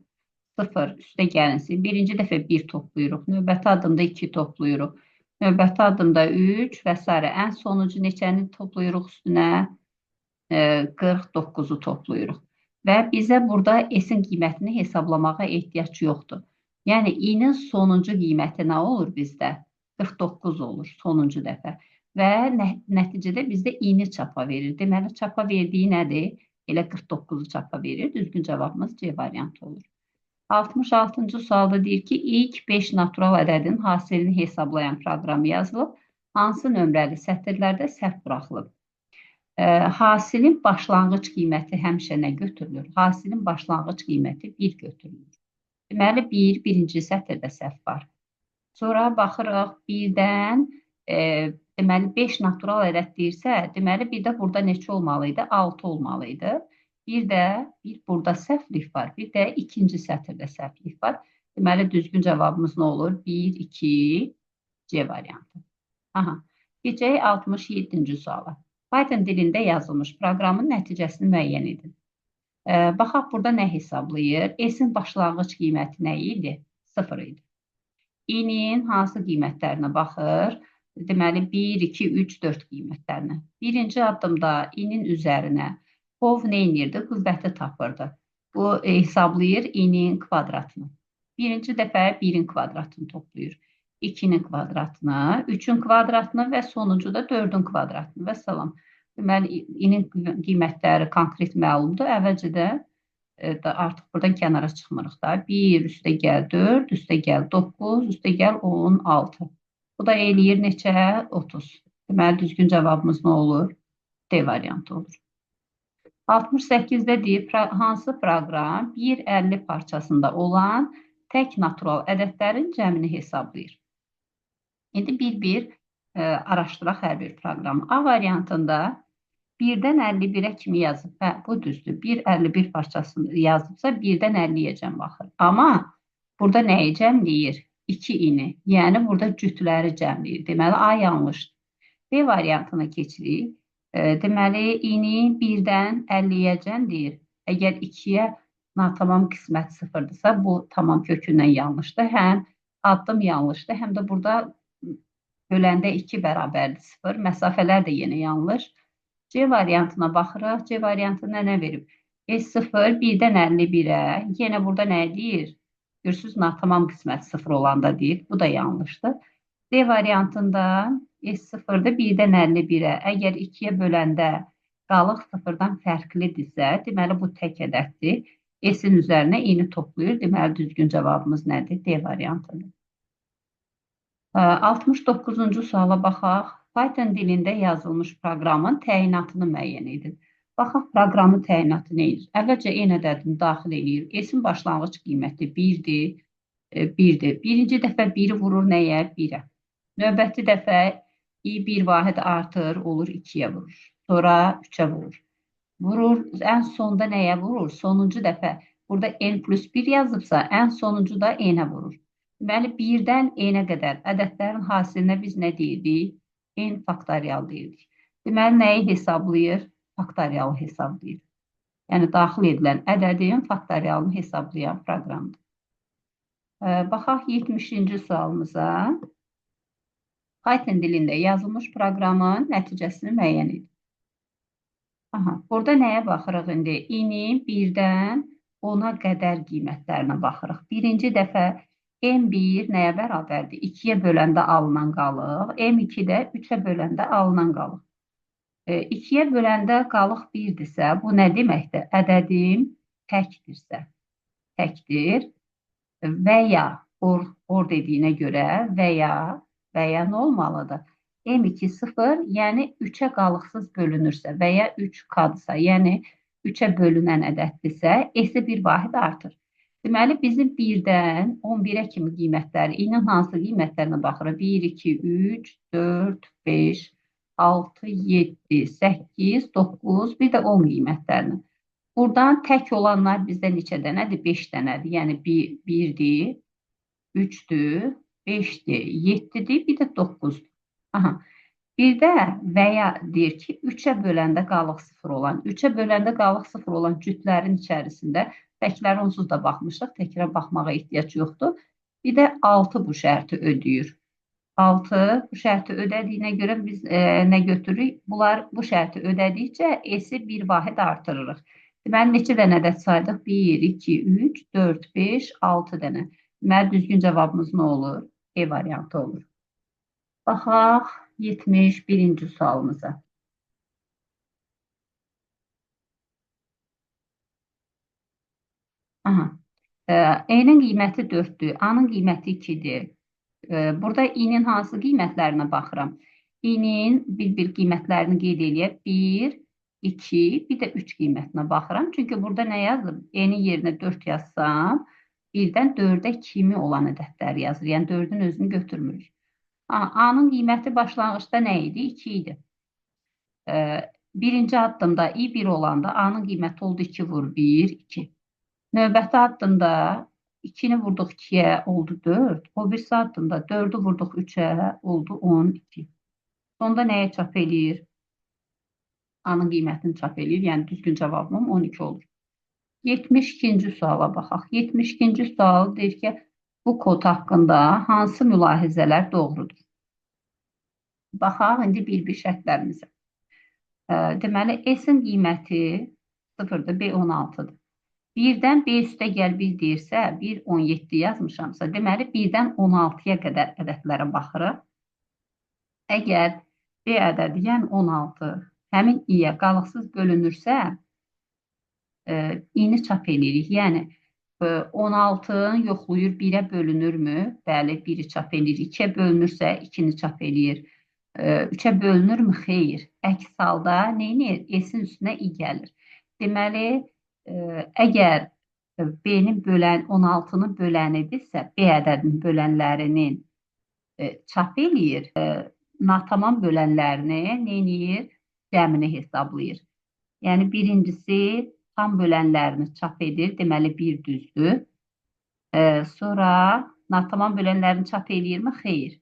0 üstə gəlinsin. Birinci dəfə 1 toplayırıq, növbəti addımda 2 toplayırıq, növbəti addımda 3 və s. Ən sonuncu neçəni toplayırıq üstünə? 49-u toplayırıq. Və bizə burada S-in qiymətini hesablamağa ehtiyac yoxdur. Yəni, i-nin sonuncu qiyməti nə olur bizdə? 49 olur sonuncu dəfə. Və nəticədə bizdə i-ni çapa verir. Deməli, çapa verdiyi nədir? Elə 49-u çapa verir. Düzgün cavabımız C variantı olur. 66-cı sualda deyir ki, ilk 5 natural ədədin hasilini hesablayan proqram yazılıb. Hansı nömrəli sətirlərdə səhv buraxılıb? Hasilin başlanğıc qiyməti həmişə nə götürülür? Hasilin başlanğıc qiyməti 1 götürülür. Deməli, birinci sətirdə səhv var. Sonra baxırıq, birdən deməli, 5 natural ədəd deyirsə, deməli, bir də burada neçə olmalı idi? 6 olmalı idi. Bir də burada səhvlik var. Bir də ikinci sətirdə səhvlik var. Deməli, düzgün cavabımız nə olur? 1, 2, C variantı. Aha. Keçək 67-ci suala. Python dilində yazılmış proqramın nəticəsini müəyyən edin. Baxaq, burada nə hesablayır? S-in başlanğıc qiyməti nə idi? 0 idi. I-nin hansı qiymətlərinə baxır? Deməli, 1, 2, 3, 4 qiymətlərinə. Birinci addımda I-nin üzərinə POV nə edirdi? Qüvvəti tapırdı. Bu hesablayır I-nin kvadratını. Birinci dəfə 1-in kvadratını toplayır. 2-nin kvadratını, 3-ün kvadratını və sonuncu da 4-ün kvadratını və salam. Deməli, I-nin qiymətləri konkret məlumdur. Əvvəlcədə artıq buradan kənara çıxmırıq da. 1 üstə gəl 4, üstə gəl 9, üstə gəl 16. Bu da eləyir neçə? 30. Deməli, düzgün cavabımız nə olur? D variantı olur. 68-də deyir, hansı proqram 1,50 parçasında olan tək natural ədədlərin cəmini hesablayır? İndi bir araşdıraq hər bir proqramı. A variantında 1-dən 51-ə kimi yazıb. Hə, bu düzdür. 1,51 parçasını yazıbsa 1-dən 50-yə cəm baxır. Amma burada nəyi cəmləyir? 2-ini. Yəni, burada cütləri cəmləyir. Deməli, A yanlışdır. B variantına keçirik. Deməli, i-ni 1-dən 50-yə cəm deyir. Əgər 2-yə natamam qismət sıfırdırsa, bu tamam kökündən yanlışdır. Həm addım yanlışdır, həm də burada böləndə 2 bərabərdir 0. Məsafələr də yenə yanlış. C variantına baxırıq. C variantında nə verib? S0 1-dən 51-ə. Yenə burada nə deyir? Görürsünüz, natamam qismət 0 olanda deyir. Bu da yanlışdır. D variantında S0-da 1-dən 51-ə. Əgər 2-yə böləndə qalıq 0-dan fərqlidirsə, deməli bu tək ədəddir. S-in üzərinə i-ni toplayır. Deməli, düzgün cavabımız nədir? D variantıdır. 69-cu suala baxaq. Python dilində yazılmış proqramın təyinatını müəyyən edin. Baxaq, proqramın təyinatı nə edir? Əvvəlcə n ədədini daxil edir. S-in başlanğıc qiyməti 1-dir. Birinci dəfə 1-i vurur nəyə? 1-ə. Növbəti dəfə i bir vahid artır, olur 2-yə vurur. Sonra 3-ə vurur. Vurur, ən sonda nəyə vurur? Sonuncu dəfə. Burada n plus 1 yazıbsa, ən sonuncu da n-ə vurur. Deməli, 1-dən n-ə qədər ədədlərin hasilinə biz nə deyirdik? N faktorial deyirdik. Deməli, nəyi hesablayır? Faktorialı hesablayır. Yəni, daxil edilən ədədin faktorialını hesablayan proqramdır. Baxaq 70-ci sualımıza. Python dilində yazılmış proqramın nəticəsini müəyyən edin. Burada nəyə baxırıq indi? I-nin 1-dən 10-a qədər qiymətlərinə baxırıq. Birinci dəfə M1 nəyə bərabərdir? 2-yə böləndə alınan qalıq. M2 də 3-ə böləndə alınan qalıq. 2-yə böləndə qalıq 1-dirsə, bu nə deməkdir? Ədədim təkdirsə, təkdir və ya or dediyinə görə və ya nə olmalıdır? M2 0, yəni 3-ə qalıqsız bölünürsə və ya 3 kadsa, yəni 3-ə bölünən ədəddirsə, S-i bir vahid artır. Deməli, bizim 1-dən 11-ə kimi qiymətləri, i-nin hansı qiymətlərinə baxırıq? 1, 2, 3, 4, 5, 6, 7, 8, 9, bir də 10 qiymətlərini. Buradan tək olanlar bizdə neçə dənədir? 5 dənədir. Yəni 1-dir, 3-dür, 5-dir, 7-dir, bir də 9-dur. Bir də və ya deyir ki, 3-ə böləndə qalıq 0 olan, 3-ə böləndə qalıq 0 olan cütlərin içərisində təkləri onsuz da baxmışıq, təkrar baxmağa ehtiyac yoxdur. Bir də 6 bu şərti ödəyir. 6 bu şərti ödədiyinə görə biz nə götürürük? Bunlar bu şərti ödədikcə S-i bir vahid artırırıq. Deməli, neçə dənə ədəd saydıq? 1, 2, 3, 4, 5, 6 dənə. Deməli, düzgün cavabımız nə olur? E variantı olur. Baxaq 71-ci sualımıza. E-nin qiyməti 4-dür, A-nın qiyməti 2-dir. Burada i-nin hansı qiymətlərinə baxıram? I-nin bir qiymətlərini qeyd eləyək. 1, 2, bir də 3 qiymətinə baxıram. Çünki burada nə yazıb? E-nin yerinə 4 yazsam, Birdən 4-ə kimi olan ədədləri yazır. Yəni 4-ün özünü götürmürük. A-nın qiyməti başlanğıçda nə idi? 2 idi. Birinci addımda i1 olanda A-nın qiyməti oldu 2 vur 1, 2. Növbəti addımda 2-ni vurduq 2-yə oldu 4. O birisi addımda 4-ü vurduq 3-ə oldu 12. Sonda nəyə çap eləyir? A-nın qiymətini çap eləyir. Yəni düzgün cavabım 12 olur. 72-ci suala baxaq. 72-ci sual deyir ki, bu kod haqqında hansı mülahizələr doğrudur? Baxaq indi bir-bir şərtlərimizə. Deməli, S-in qiyməti 0-dır, B 16-dır. 1-dən B üstə gəl 1 deyirsə, 1, 17 yazmışamsa, deməli 1-dən 16-ya qədər ədədlərə baxırıq. Əgər B ədədi, yəni 16, həmin i-yə qalıqsız bölünürsə, i-ni çap edirik. Yəni 16-nı yoxlayır, 1-ə bölünürmü? Bəli, 1-i çap edirik. 2-yə bölünürsə, 2-ni çap edir. 3-ə bölünürmü? Xeyr. Əks halda neynir? S-in üstünə i gəlir. Deməli, əgər B-nin 16-nı bölənidirsə, B ədədinin bölənlərinin çap eləyir, natamam bölənlərini neynir? Cəmini hesablayır. Yəni, birincisi tam bölənlərini çap edir, deməli 1 düzdür. Sonra natamam bölənlərini çap eləyirmi? Xeyr.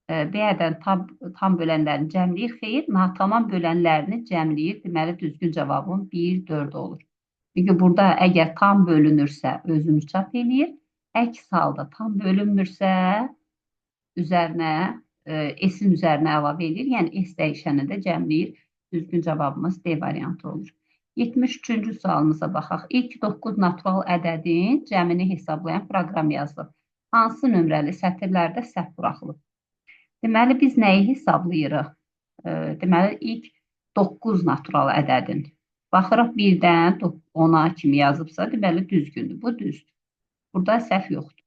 B ədədən tam bölənlərini cəmləyir, xeyr. Natamam bölənlərini cəmləyir, deməli düzgün cavabım 1, 4 olur. Çünki burada əgər tam bölünürsə, özünü çap eləyir. Əks halda tam bölünmürsə, üzərinə, S-in üzərinə əlavə edir. Yəni, S dəyişəni də cəmləyir. Düzgün cavabımız D variantı olur. 73-cü sualımıza baxaq. İlk 9 natural ədədin cəmini hesablayan proqram yazılıb. Hansı nömrəli sətirlərdə səhv buraxılıb? Deməli, biz nəyi hesablayırıq? Deməli, ilk 9 natural ədədin. Baxırıq 1-dən 10-a kimi yazıbsa, deməli, düzgündür. Bu düzdür. Burada səhv yoxdur.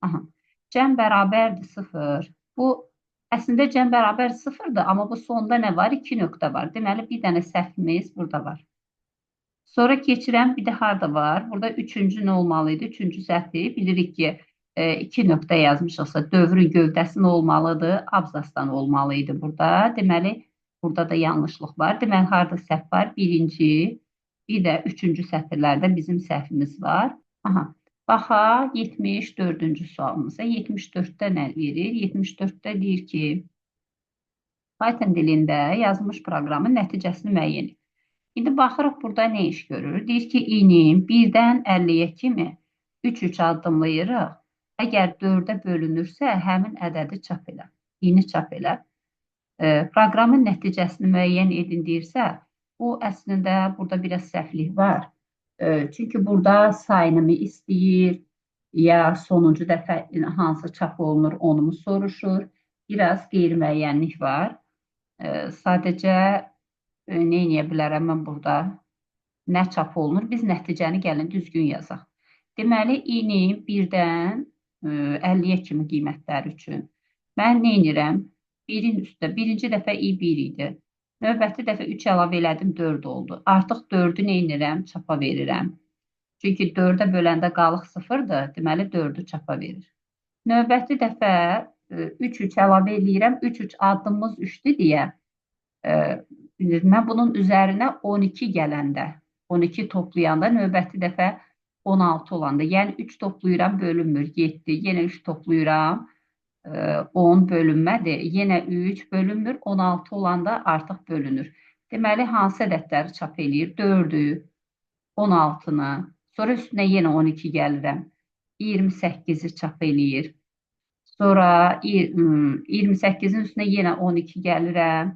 Aha. Cəm bərabərdir 0. Bu, əslində cəm bərabər 0-dır, amma bu sonda nə var? 2 nöqtə var. Deməli, bir dənə səhvimiz burada var. Sonra keçirəm, bir də harada var? Burada 3-cü nə olmalıydı? 3-cü səhvi bilirik ki, 2 nöqtə yazmışıqsa, dövrün gövdəsi nə olmalıdır? Abzasdan olmalıydı burada. Deməli, burada da yanlışlıq var. Deməli, harada səhv var? Birinci, bir də 3-cü sətirlərdə bizim səhvimiz var. Aha. Baxaq 74-cü sualımıza. 74-də nə verir? 74-də deyir ki, Python dilində yazılmış proqramın nəticəsini müəyyən et. İndi baxırıq burada nə iş görür? Deyir ki, i-nin 1-dən 50-yə kimi 3-3 addımlayırıq. Əgər 4-ə bölünürsə, həmin ədədi çap elə. I-ni çap elə. Proqramın nəticəsini müəyyən edin deyirsə, bu əslində burada biraz səhvlik var. Çünki burada sayını istəyir, ya sonuncu dəfə hansı çap olunur, onu mu soruşur. Biraz qeyri-müəyyənlik var. Sadəcə nə eləyə bilərəm mən burada? Nə çap olunur? Biz nəticəni gəlin düzgün yazaq. Deməli, i-nin 1-dən 50-yə kimi qiymətləri üçün mən nə edirəm? 1-in üstə, birinci dəfə i1 idi. Növbəti dəfə 3 əlavə elədim, 4 oldu. Artıq 4-ü nə edirəm? Çapa verirəm. Çünki 4-ə böləndə qalıq 0-dır, deməli 4-ü çapa verir. Növbəti dəfə 3-3 əlavə eləyirəm, 3-3 addımımız 3-dür deyə mən bunun üzərinə 12 gələndə, 12 toplayanda, növbəti dəfə 16 olanda, yəni 3 toplayıram, bölünmür, 7, yenə 3 toplayıram, 10 bölünmədir, yenə 3 bölünmür, 16 olanda artıq bölünür. Deməli, hansı ədədləri çap eləyir? 4-ü, 16-nı, sonra üstünə yenə 12 gəlirəm, 28-i çap eləyir. Sonra 28-in üstünə yenə 12 gəlirəm,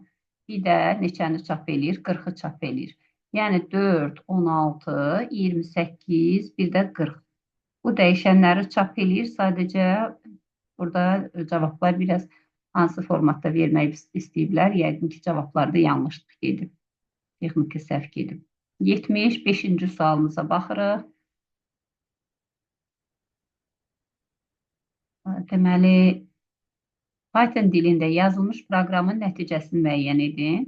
bir də neçəni çap eləyir? 40-ı çap eləyir. Yəni 4, 16, 28, bir də 40. Bu dəyişənləri çap eləyir. Sadəcə burada cavablar biraz hansı formatda vermək istəyiblər. Yəqin ki, cavablarda yanlışlıq gedib. Texniki səhv gedib. 75-ci sualımıza baxırıq. Deməli, Python dilində yazılmış proqramın nəticəsini müəyyən edin.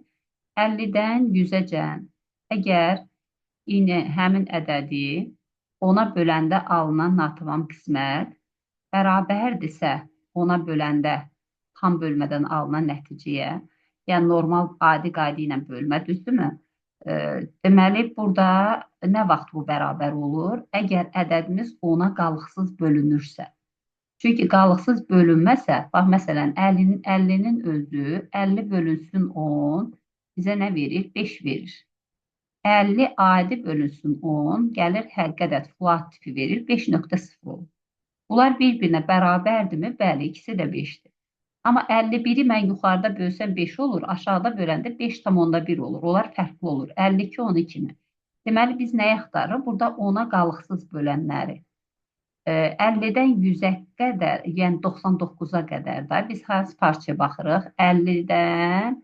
50-dən 100-əcən əgər həmin ədədi ona böləndə alınan natamam qismət bərabərdirsə, ona böləndə tam bölmədən alınan nəticəyə, yəni normal adi qayda ilə bölmə, düzdürmü? Deməli, burada nə vaxt bu bərabər olur? Əgər ədədimiz 10-a qalıqsız bölünürsə. Çünki qalıqsız bölünməsə, bax, məsələn, 50-nin özü 50 bölünsün 10 bizə nə verir? 5 verir. 50 adi bölünsün 10 gəlir həqiqi ədəd flat tipi verir, 5.0 olur. Bunlar bir-birinə bərabərdirmi? Bəli, ikisi də 5-dir. Amma 51-i mən yuxarıda bölsəm 5 olur, aşağıda böləndə 5,1 olur. Onlar fərqli olur. 52, 12 mi? Deməli, biz nəyi axtarırıq? Burada 10-a qalıqsız bölənləri. 50-dən 100-ə qədər, yəni 99-a qədər də biz hansı parçaya baxırıq? 50-dən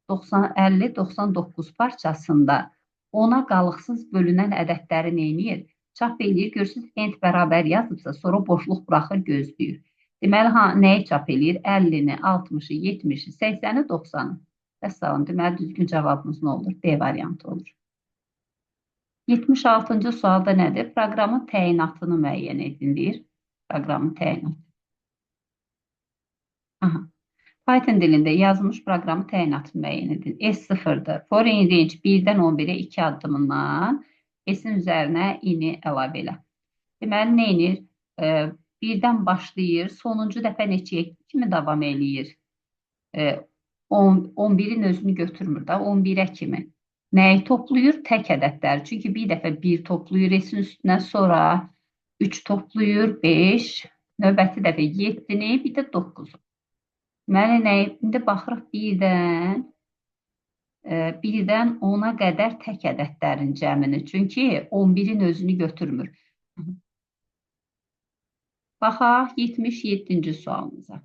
50-99 parçasında 10-a qalıqsız bölünən ədədləri neyniyir? Çap eləyir, görürsünüz, ent bərabər yazıbsa, sonra boşluq buraxır, gözləyir. Deməli, nəyi çap eləyir? 50-ni, 60-ı, 70-i, 80-i, 90-ı. Vəssalam, deməli, düzgün cavabımız nə olur? D variantı olur. 76-cı sualda nədir? Proqramın təyinatını müəyyən edilir. Proqramın təyinatı. Aha. Python dilində yazılmış proqramı təyinatını müəyyən edilir. S0-dır. Foreign range 1-dən 11-ə 2 addımından S-in üzərinə i-ni əlavə elə. Deməli, nə edir? 1-dən başlayır, sonuncu dəfə neçəyə kimi davam eləyir? 11-in özünü götürmür da, 11-ə kimi. Nəyi toplayır? Tək ədədlər. Çünki bir dəfə 1 toplayır S-in üstünə, sonra 3 toplayır, 5, növbəti dəfə 7-ni, bir də 9-u. Deməli, nəyi? İndi baxırıq 1-dən 10-a qədər tək ədədlərin cəmini. Çünki 11-in özünü götürmür. Baxaq 77-ci sualımıza.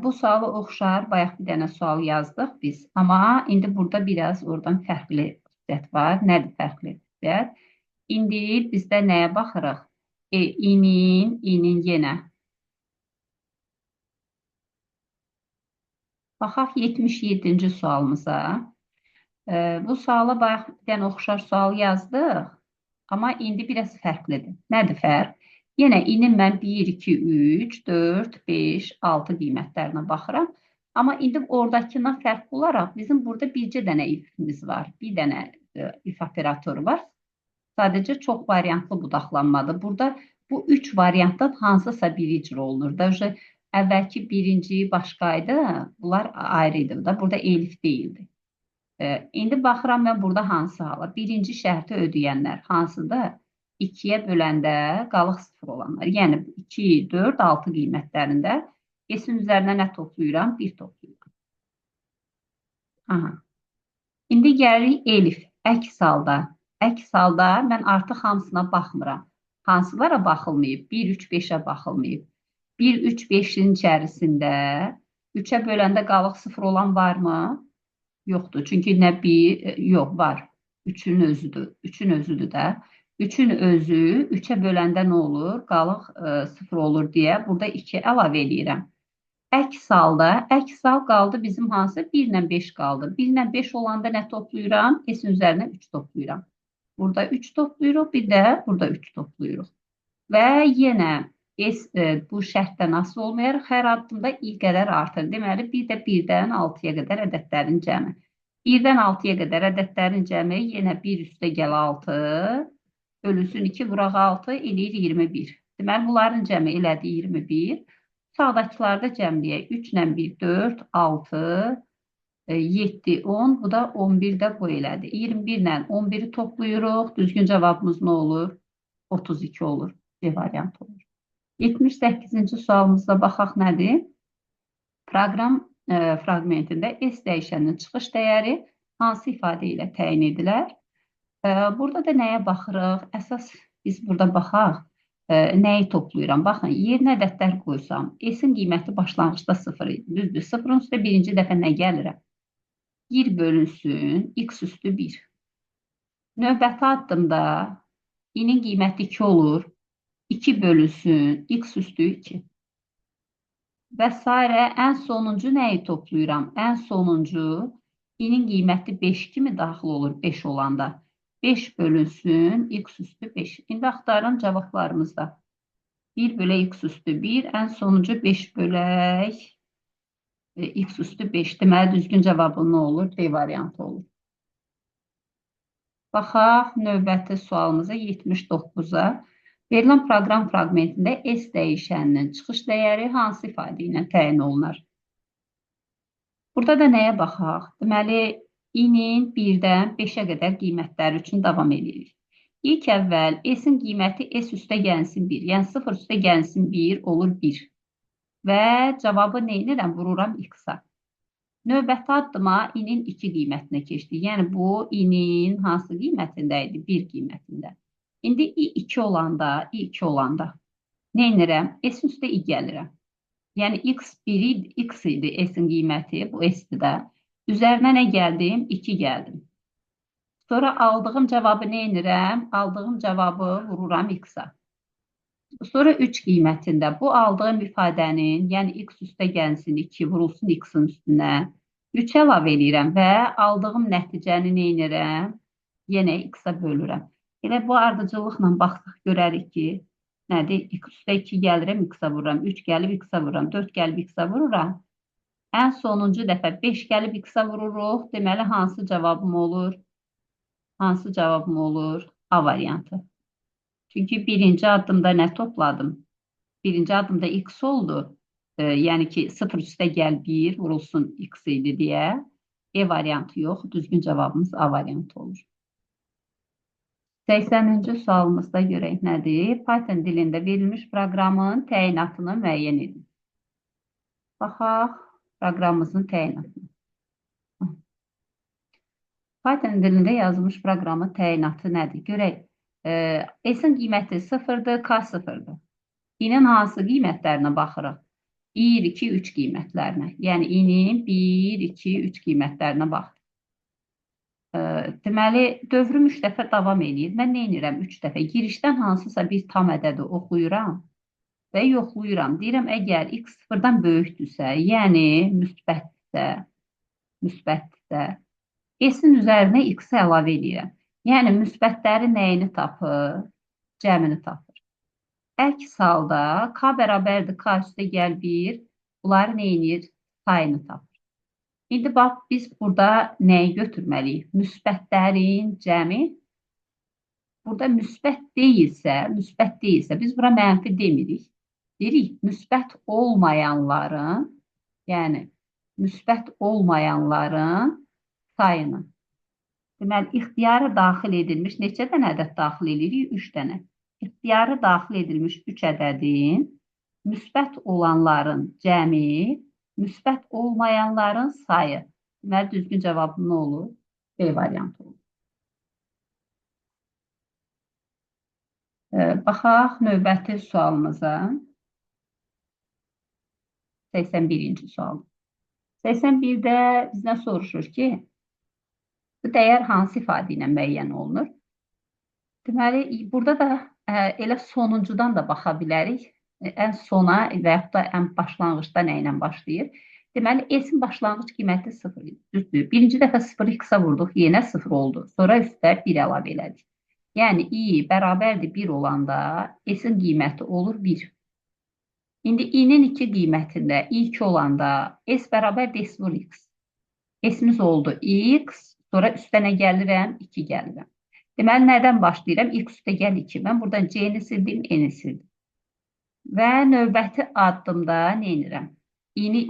Bu sualı oxşar, bayaq bir dənə sual yazdıq biz. Amma indi burada biraz oradan fərqli xüsusiyyət var. Nədir fərqli xüsusiyyət? İndi bizdə nəyə baxırıq? İnin yenə. Baxaq 77-ci sualımıza. Bu suala bayaq bir dənə oxşar sual yazdıq. Amma indi biraz fərqlidir. Nədir fərq? Yenə inin mən 1, 2, 3, 4, 5, 6 qiymətlərinə baxıram. Amma indi oradakından fərqli olaraq bizim burada bircə dənə ifimiz var. Bir dənə if operatoru var. Sadəcə çox variantlı budaqlanmadır. Burada bu 3 variantdan hansısa biri icra olunur da. Əvvəlki birinci başqaydı, bunlar ayrı idi da. Burada elif deyildi. İndi baxıram mən burada hansı hala? Birinci şərti ödəyənlər hansıdır? 2-yə böləndə qalıq 0 olanlar. Yəni 2, 4, 6 qiymətlərində S-in üzərinə nə toplayıram? 1 toplayıram. Aha. İndi gəlirik elif. Əks halda. Əks halda mən artıq hamısına baxmıram. Hansılara baxılmayıb? 1, 3, 5-ə baxılmayıb. 1, 3, 5-in içərisində 3-ə böləndə qalıq 0 olan varmı? Yoxdur. Çünki nə bir, yox, var. 3-ün özüdür. 3-ün özüdür də. 3-ün özü 3-ə böləndə nə olur? Qalıq 0 olur deyə burada 2 əlavə edirəm. Əks halda, əks hal qaldı bizim hansı? 1 ilə 5 qaldı. 1 ilə 5 olanda nə toplayıram? S-in üzərinə 3 toplayıram. Burada 3 toplayırıq, bir də burada 3 toplayırıq. Və yenə bu şərtdən asılı olmayaraq hər addımda i qədər artır. Deməli, bir də 1-dən 6-ya qədər ədədlərin cəmi. 1-dən 6-ya qədər ədədlərin cəmi yenə 1 üstə gəl 6, bölünsün 2, vuraq 6, eləyir 21. Deməli, bunların cəmi elədi 21. Sağdakılarda cəmliyək 3 ilə 1, 4, 6, 7, 10, bu da 11 də bu elədi. 21 ilə 11-i toplayırıq. Düzgün cavabımız nə olur? 32 olur. C variantı olur. 78-ci sualımızda baxaq nədir? Proqram fraqmentində S dəyişəninin çıxış dəyəri hansı ifadə ilə təyin edilir? Burada da nəyə baxırıq? Əsas biz burada baxaq, nəyi toplayıram? Baxın, yerinə ədədlər qoysam, S-in qiyməti başlanğıcda 0 idi. Düzdür, 0-ın üstə birinci dəfə nə gəlirəm? 1 bölünsün, x üstü 1. Növbəti addımda i-nin qiyməti 2 olur. 2 bölünsün, x üstü 2. Və s. Ən sonuncu nəyi toplayıram? Ən sonuncu i-nin qiyməti 5 kimi daxil olur 5 olanda. 5 bölünsün x üstü 5. İndi axtarın cavablarımızda. 1 bölü x üstü 1. En sonuncu 5 bölək x üstü 5. Deməli, düzgün cavabı nə olur? D variantı olur. Baxaq növbəti sualımıza 79-a. Verilən proqram fraqmentində S dəyişəninin çıxış dəyəri hansı ifadə ilə təyin olunur? Burada da nəyə baxaq? Deməli, i-nin 1-dən 5-ə qədər qiymətləri üçün davam edirik. İlk əvvəl S-in qiyməti S üstə gəlsin 1, yəni 0 üstə gəlsin 1 olur 1. Və cavabı nə edirəm? Vururam x-a. Növbəti addıma i-nin 2 qiymətinə keçdik. Yəni, bu i-nin hansı qiymətində idi? 1 qiymətində. İndi i2 olanda nə edirəm? S üstə i gəlirəm. Yəni, x idi S-in qiyməti, bu S-dir də. Üzərinə nə gəldim? 2 gəldim. Sonra aldığım cavabı nə edirəm? Aldığım cavabı vururam x-a. Sonra 3 qiymətində bu aldığım ifadənin, yəni x üstə gəlsin 2, vurulsun x-in üstünə, 3 əlavə edirəm və aldığım nəticəni nə edirəm? Yenə x-a bölürəm. Elə bu ardıcıllıqla baxsaq görərik ki, nədir? X üstə 2 gəlirəm, x-a vururam, 3 gəlib x-a vururam, 4 gəlib x-a vururam. Ən sonuncu dəfə 5 gəlib x-a vururuq. Deməli, hansı cavabım olur? Hansı cavabım olur? A variantı. Çünki birinci addımda nə topladım? Birinci addımda x oldu. Yəni ki, 0 üstə gəl 1 vurulsun x idi deyə. E variantı yox. Düzgün cavabımız A variantı olur. 80-ci sualımızda görək nədir? Python dilində verilmiş proqramın təyinatını müəyyən edin. Baxaq proqramımızın təyinatını. Python dilində yazılmış proqramın təyinatı nədir? Görək. S-in qiyməti 0-dır, K 0-dır. i-nin hansı qiymətlərinə baxırıq? 1, 2, 3 qiymətlərinə. Yəni, i-nin 1, 2, 3 qiymətlərinə baxırıq. Deməli, dövrüm 3 dəfə davam edir. Mən nə edirəm 3 dəfə? Girişdən hansısa bir tam ədədi oxuyuram və yoxluyuram. Deyirəm, əgər x 0-dan böyükdürsə, yəni müsbətdirsə, S-in üzərinə x-i əlavə edirəm. Yəni, müsbətləri nəyini tapır? Cəmini tapır. Əks halda K bərabərdir, K üstə gəl 1. Bunları nə edir? Sayını tapır. İndi bax, biz burada nəyi götürməliyik? Müsbətlərin cəmi. Burada müsbət deyilsə, biz bura mənfi demirik. Deyirik, müsbət olmayanların, yəni, müsbət olmayanların sayını. Deməli, ixtiyarı daxil edilmiş neçə dənə ədəd daxil edirik? 3 dənə. İxtiyarı daxil edilmiş 3 ədədin müsbət olanların cəmi, müsbət olmayanların sayı. Deməli, düzgün cavabı nə olur? B variantı olur. Baxaq növbəti sualımıza. 81-ci sual. 81-də bizdən soruşur ki, bu dəyər hansı ifadə ilə müəyyən olunur? Deməli, burada da elə sonuncudan da baxa bilərik. Ən sona və yaxud da ən başlanğıcda nə ilə başlayır? Deməli, S-in başlanğıc qiyməti 0 idi. Düzdür. Birinci dəfə 0-ı x-a vurduq, yenə 0 oldu. Sonra üstə 1 əlavə elədik. Yəni, i bərabərdir 1 olanda S-in qiyməti olur 1. İndi i-nin 2 qiymətində i 2 olanda S bərabərdir S vur x. S-imiz oldu x, sonra üstə nə gəlirəm? 2 gəlirəm. Deməli, nədən başlayıram? X üstə gəl 2. Mən buradan C-ni sildim, N-i sildim. Və növbəti addımda nə edirəm? I-ni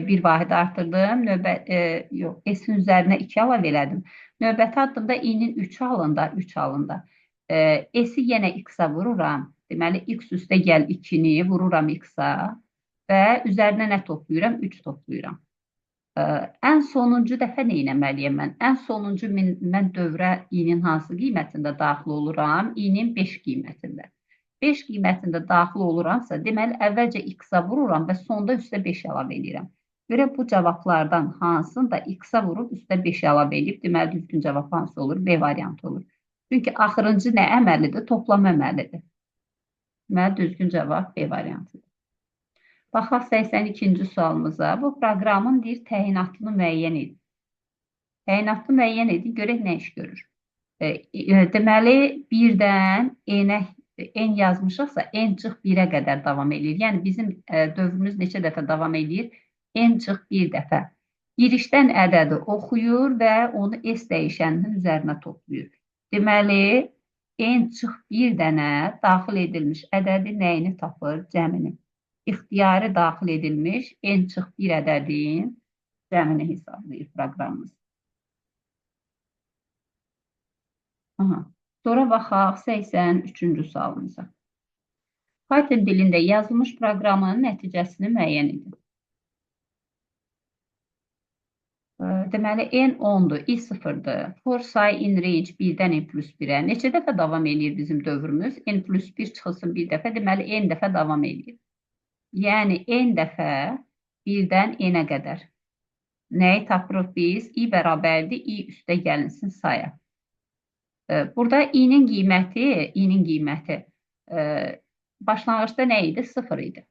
bir vahid artırdım. S-in üzərinə 2 əlavə elədim. Növbəti addımda i-nin 3 alında. S-i yenə x-a vururam. Deməli, x üstə gəl 2-ni vururam x-a və üzərinə nə toplayıram? 3 toplayıram. Ən sonuncu dəfə nə etməliyəm mən? Ən sonuncu mən dövrə i-nin hansı qiymətində daxil oluram? I-nin 5 qiymətində. 5 qiymətində daxil oluramsa, deməli, əvvəlcə x-a vururam və sonda üstə 5 əlavə edirəm. Görə bu cavablardan hansını da x-a vurub üstə 5 əlavə edib, deməli, düzgün cavab hansı olur? B variantı olur. Çünki axırıncı nə əməlidir? Toplam əməlidir. Deməli, düzgün cavab B variantıdır. Baxaq 82-ci sualımıza. Bu proqramın təyinatını müəyyən edin. Təyinatını müəyyən edin, görək nə iş görür. Deməli, birdən en yazmışıqsa, en çıx 1-ə qədər davam edir. Yəni, bizim dövrümüz neçə dəfə davam edir? En çıx 1 dəfə. Girişdən ədədi oxuyur və onu S dəyişəninin üzərinə toplayır. Deməli, en çıx 1 dənə daxil edilmiş ədədi nəyini tapır? Cəmini. İxtiyari daxil edilmiş en çıx 1 ədədin cəmini hesablayır proqramımız. Aha. Sonra baxaq 83-cü sualımıza. Python dilində yazılmış proqramın nəticəsini müəyyən edin. Deməli, n 10-dur, i 0-dır. For say in range 1-dən n plus 1-ə. Neçə dəfə davam edir bizim dövrümüz? N plus 1 çıxılsın bir dəfə, deməli, n dəfə davam edir. Yəni, n dəfə 1-dən n-ə qədər. Nəyi tapırıq biz? i bərabərdir, i üstə gəlinsin saya. Burada i-nin qiyməti başlanğıçda nə idi? 0 idi.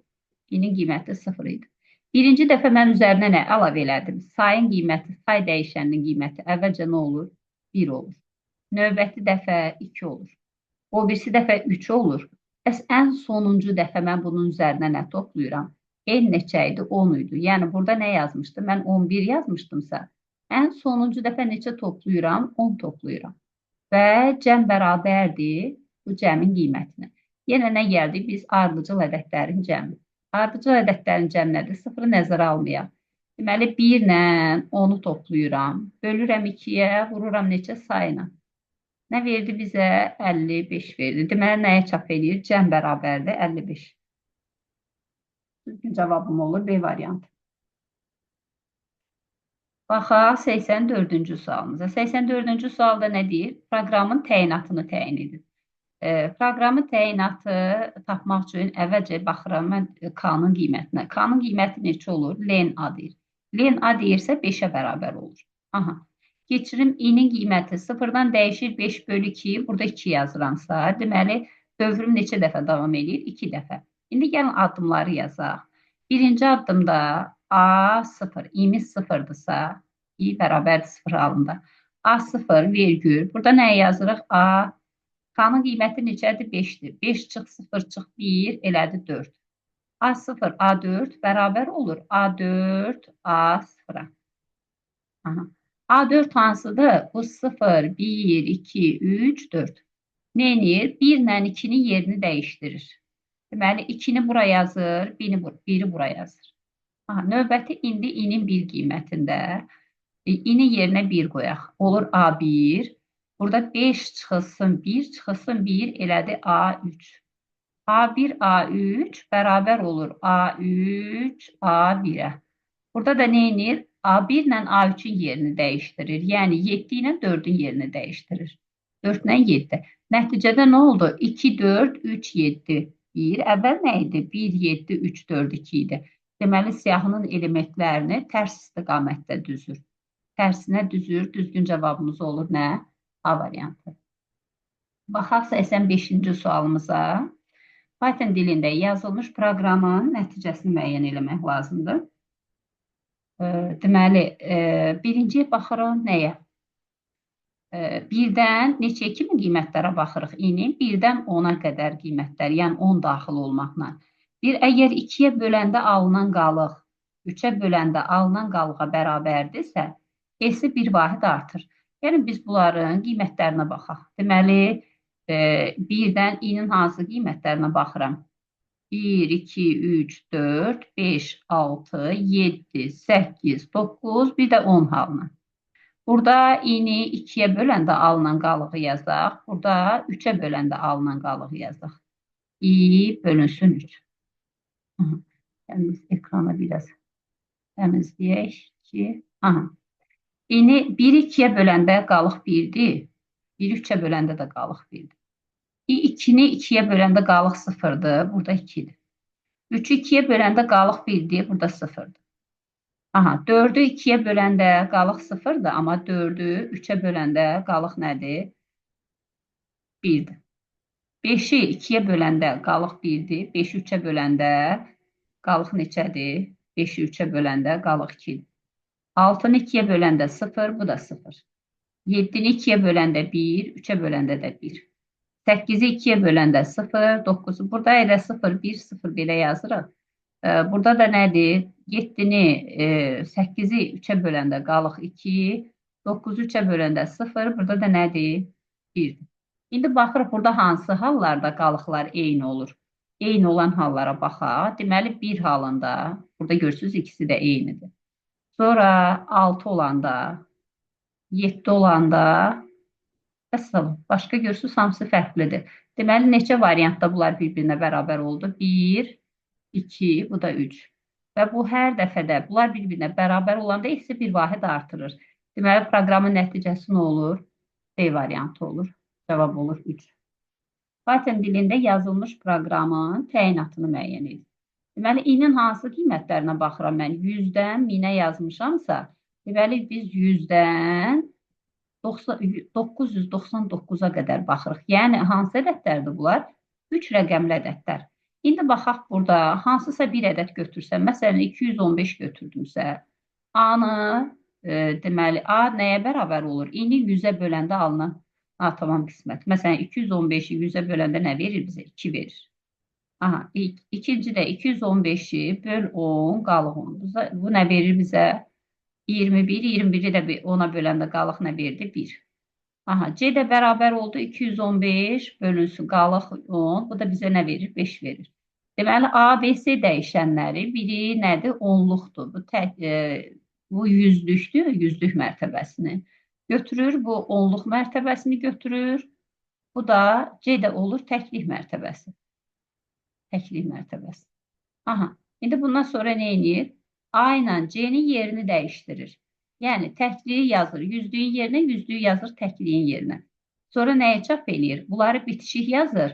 I-nin qiyməti 0 idi. Birinci dəfə mən üzərinə nə əlavə elədim? Sayın qiyməti, say dəyişəninin qiyməti əvvəlcə nə olur? 1 olur. Növbəti dəfə 2 olur. O birisi dəfə 3 olur. Bəs ən sonuncu dəfə mən bunun üzərinə nə toplayıram? N neçə idi? 10 idi. Yəni, burada nə yazmışdım? Mən 11 yazmışdımsa, ən sonuncu dəfə neçə toplayıram? 10 toplayıram. Və cəm bərabərdir bu cəmin qiymətinə. Yenə nə gəldi? Biz ardıcıl ədədlərin cəmi. Ardıcıl ədədlərin cəmi nədir? 0-ı nəzərə almayaq. Deməli, 1 ilə 10-u toplayıram. Bölürəm 2-yə, vururam neçə sayına. Nə verdi bizə? 55 verdi. Deməli, nəyə çap edir? Cəm bərabərdir 55. Düzgün cavabım olur B variantı. Baxaq 84-cü sualımıza. 84-cü sualda nə deyir? Proqramın təyinatını təyin edir. Proqramın təyinatı tapmaq üçün əvvəlcə baxıram mən K-nın qiymətinə. K-nın qiyməti neçə olur? Len A deyir. Len A deyirsə 5-ə bərabər olur. Aha. Keçirim i-nin qiyməti 0-dan dəyişir 5 bölü 2. Burada 2 yazıramsa, deməli, dövrüm neçə dəfə davam edir? 2 dəfə. İndi gəlin addımları yazaq. Birinci addımda A 0, i-miz 0-dırsa, i bərabər 0 halında. A 0, vergül. Burada nə yazırıq? A, K-nın qiyməti neçədir? 5-dir. 5 çıx 0 çıx 1, elədi 4. A0, A4 bərabər olur. A4, A0-a. A4 hansıdır? Bu 0, 1, 2, 3, 4. Neynir? 1 ilə 2-nin yerini dəyişdirir. Deməli, 2-ni bura yazır, 1-i bura yazır. Növbəti indi i-nin 1 qiymətində i-nin yerinə 1 qoyaq. Olur A1. Burada 5 çıxılsın 1, çıxılsın 1, elədi A3. A1, A3 bərabər olur A3, A1-ə. Burada da neynir? A1 ilə A3-ün yerini dəyişdirir. Yəni 7 ilə 4-ün yerini dəyişdirir. 4 ilə 7. Nəticədə nə oldu? 2, 4, 3, 7, 1. Əvvəl nə idi? 1, 7, 3, 4, 2 idi. Deməli, siyahının elementlərini tərs istiqamətdə düzür. Tərsinə düzür. Düzgün cavabımız olur nə? A variantı. Baxaq 85-ci sualımıza. Python dilində yazılmış proqramın nəticəsini müəyyən eləmək lazımdır. Deməli, birinci baxırıq nəyə? Birdən neçə kimi qiymətlərə baxırıq? İnin 1-dən 10-a qədər qiymətlər, yəni 10 daxil olmaqla. Əgər 2-yə böləndə alınan qalıq 3-ə böləndə alınan qalığa bərabərdirsə, S-i bir vahid artır. Yəni, biz bunların qiymətlərinə baxaq. Deməli, 1-dən i-nin hansı qiymətlərinə baxıram? 1, 2, 3, 4, 5, 6, 7, 8, 9, bir də 10 halına. Burada i-ni 2-yə böləndə alınan qalığı yazaq. Burada 3-ə böləndə alınan qalığı yazaq. I bölünsün 3. Ekrana biraz təmizləyək ki, i-ni 1-i 2-yə böləndə qalıq 1-dir. 1-i 3-ə böləndə də qalıq 1-dir. I2-ni 2-yə böləndə qalıq 0-dır, burada 2-dir. 3-ü 2-yə böləndə qalıq 1-dir, burada 0-dır. 4-ü 2-yə böləndə qalıq 0-dır, amma 4-ü 3-ə böləndə qalıq nədir? 1-dir. 5-i 2-yə böləndə qalıq 1-dir, 5-i 3-ə böləndə qalıq neçədir? 5-i 3-ə böləndə qalıq 2-dir. 6-nı 2-yə böləndə 0, bu da 0. 7'ni 2'ye böləndə 1, 3'e böləndə də 1. 8'i 2'ye böləndə 0, 9'u. Burada elə 0, 1, 0 belə yazırıq. Burada da nədir? 7'ni 8'i 3'e böləndə qalıq 2, 9'u 3'e böləndə 0, burada da nədir? 1'dir. İndi baxırıq burada hansı hallarda qalıqlar eyni olur? Eyni olan hallara baxaq. Deməli, 1 halında, burada görürsünüz ikisi də eynidir. Sonra 6 olanda, 7 olanda, əsas başqa görürsünüz hamısı fərqlidir. Deməli, neçə variantda bunlar bir-birinə bərabər oldu? 1, 2, bu da 3. Və bu hər dəfədə bunlar bir-birinə bərabər olanda isə bir vahid artırır. Deməli, proqramın nəticəsi nə olur? D variantı olur. Cavab olur 3. Python dilində yazılmış proqramın təyinatını müəyyən edin. Deməli, i-nin hansı qiymətlərinə baxıram mən? 100-dən 1000-ə yazmışamsa, deməli, biz 100-dən 999-a qədər baxırıq. Yəni, hansı ədədlərdir bunlar? 3 rəqəmli ədədlər. İndi baxaq burada, hansısa bir ədəd götürsəm, məsələn, 215 götürdümsə, A-nı, deməli, A nəyə bərabər olur? I-ni 100-ə böləndə alınan tamam qismət. Məsələn, 215-i 100-ə böləndə nə verir bizə? 2 verir. Aha, ikinci də 215-i böl 10, qalıq 10. Bu nə verir bizə? 21, 21-i də 10-a böləndə qalıq nə verdi? 1. Aha, C də bərabər oldu. 215 bölünsün, qalıq 10. Bu da bizə nə verir? 5 verir. Deməli, A, B, C dəyişənləri biri nədir? 10-luqdur. Bu yüzlükdür, yüzlük mərtəbəsini götürür. Bu 10-luq mərtəbəsini götürür. Bu da C də olur təklik mərtəbəsi. Təklik mərtəbəsi. Aha, indi bundan sonra nə edir? A ilə C-nin yerini dəyişdirir. Yəni, təkliyi yazır yüzlüyün yerinə, yüzlüyü yazır təkliyin yerinə. Sonra nəyə çap eləyir? Bunları bitişik yazır.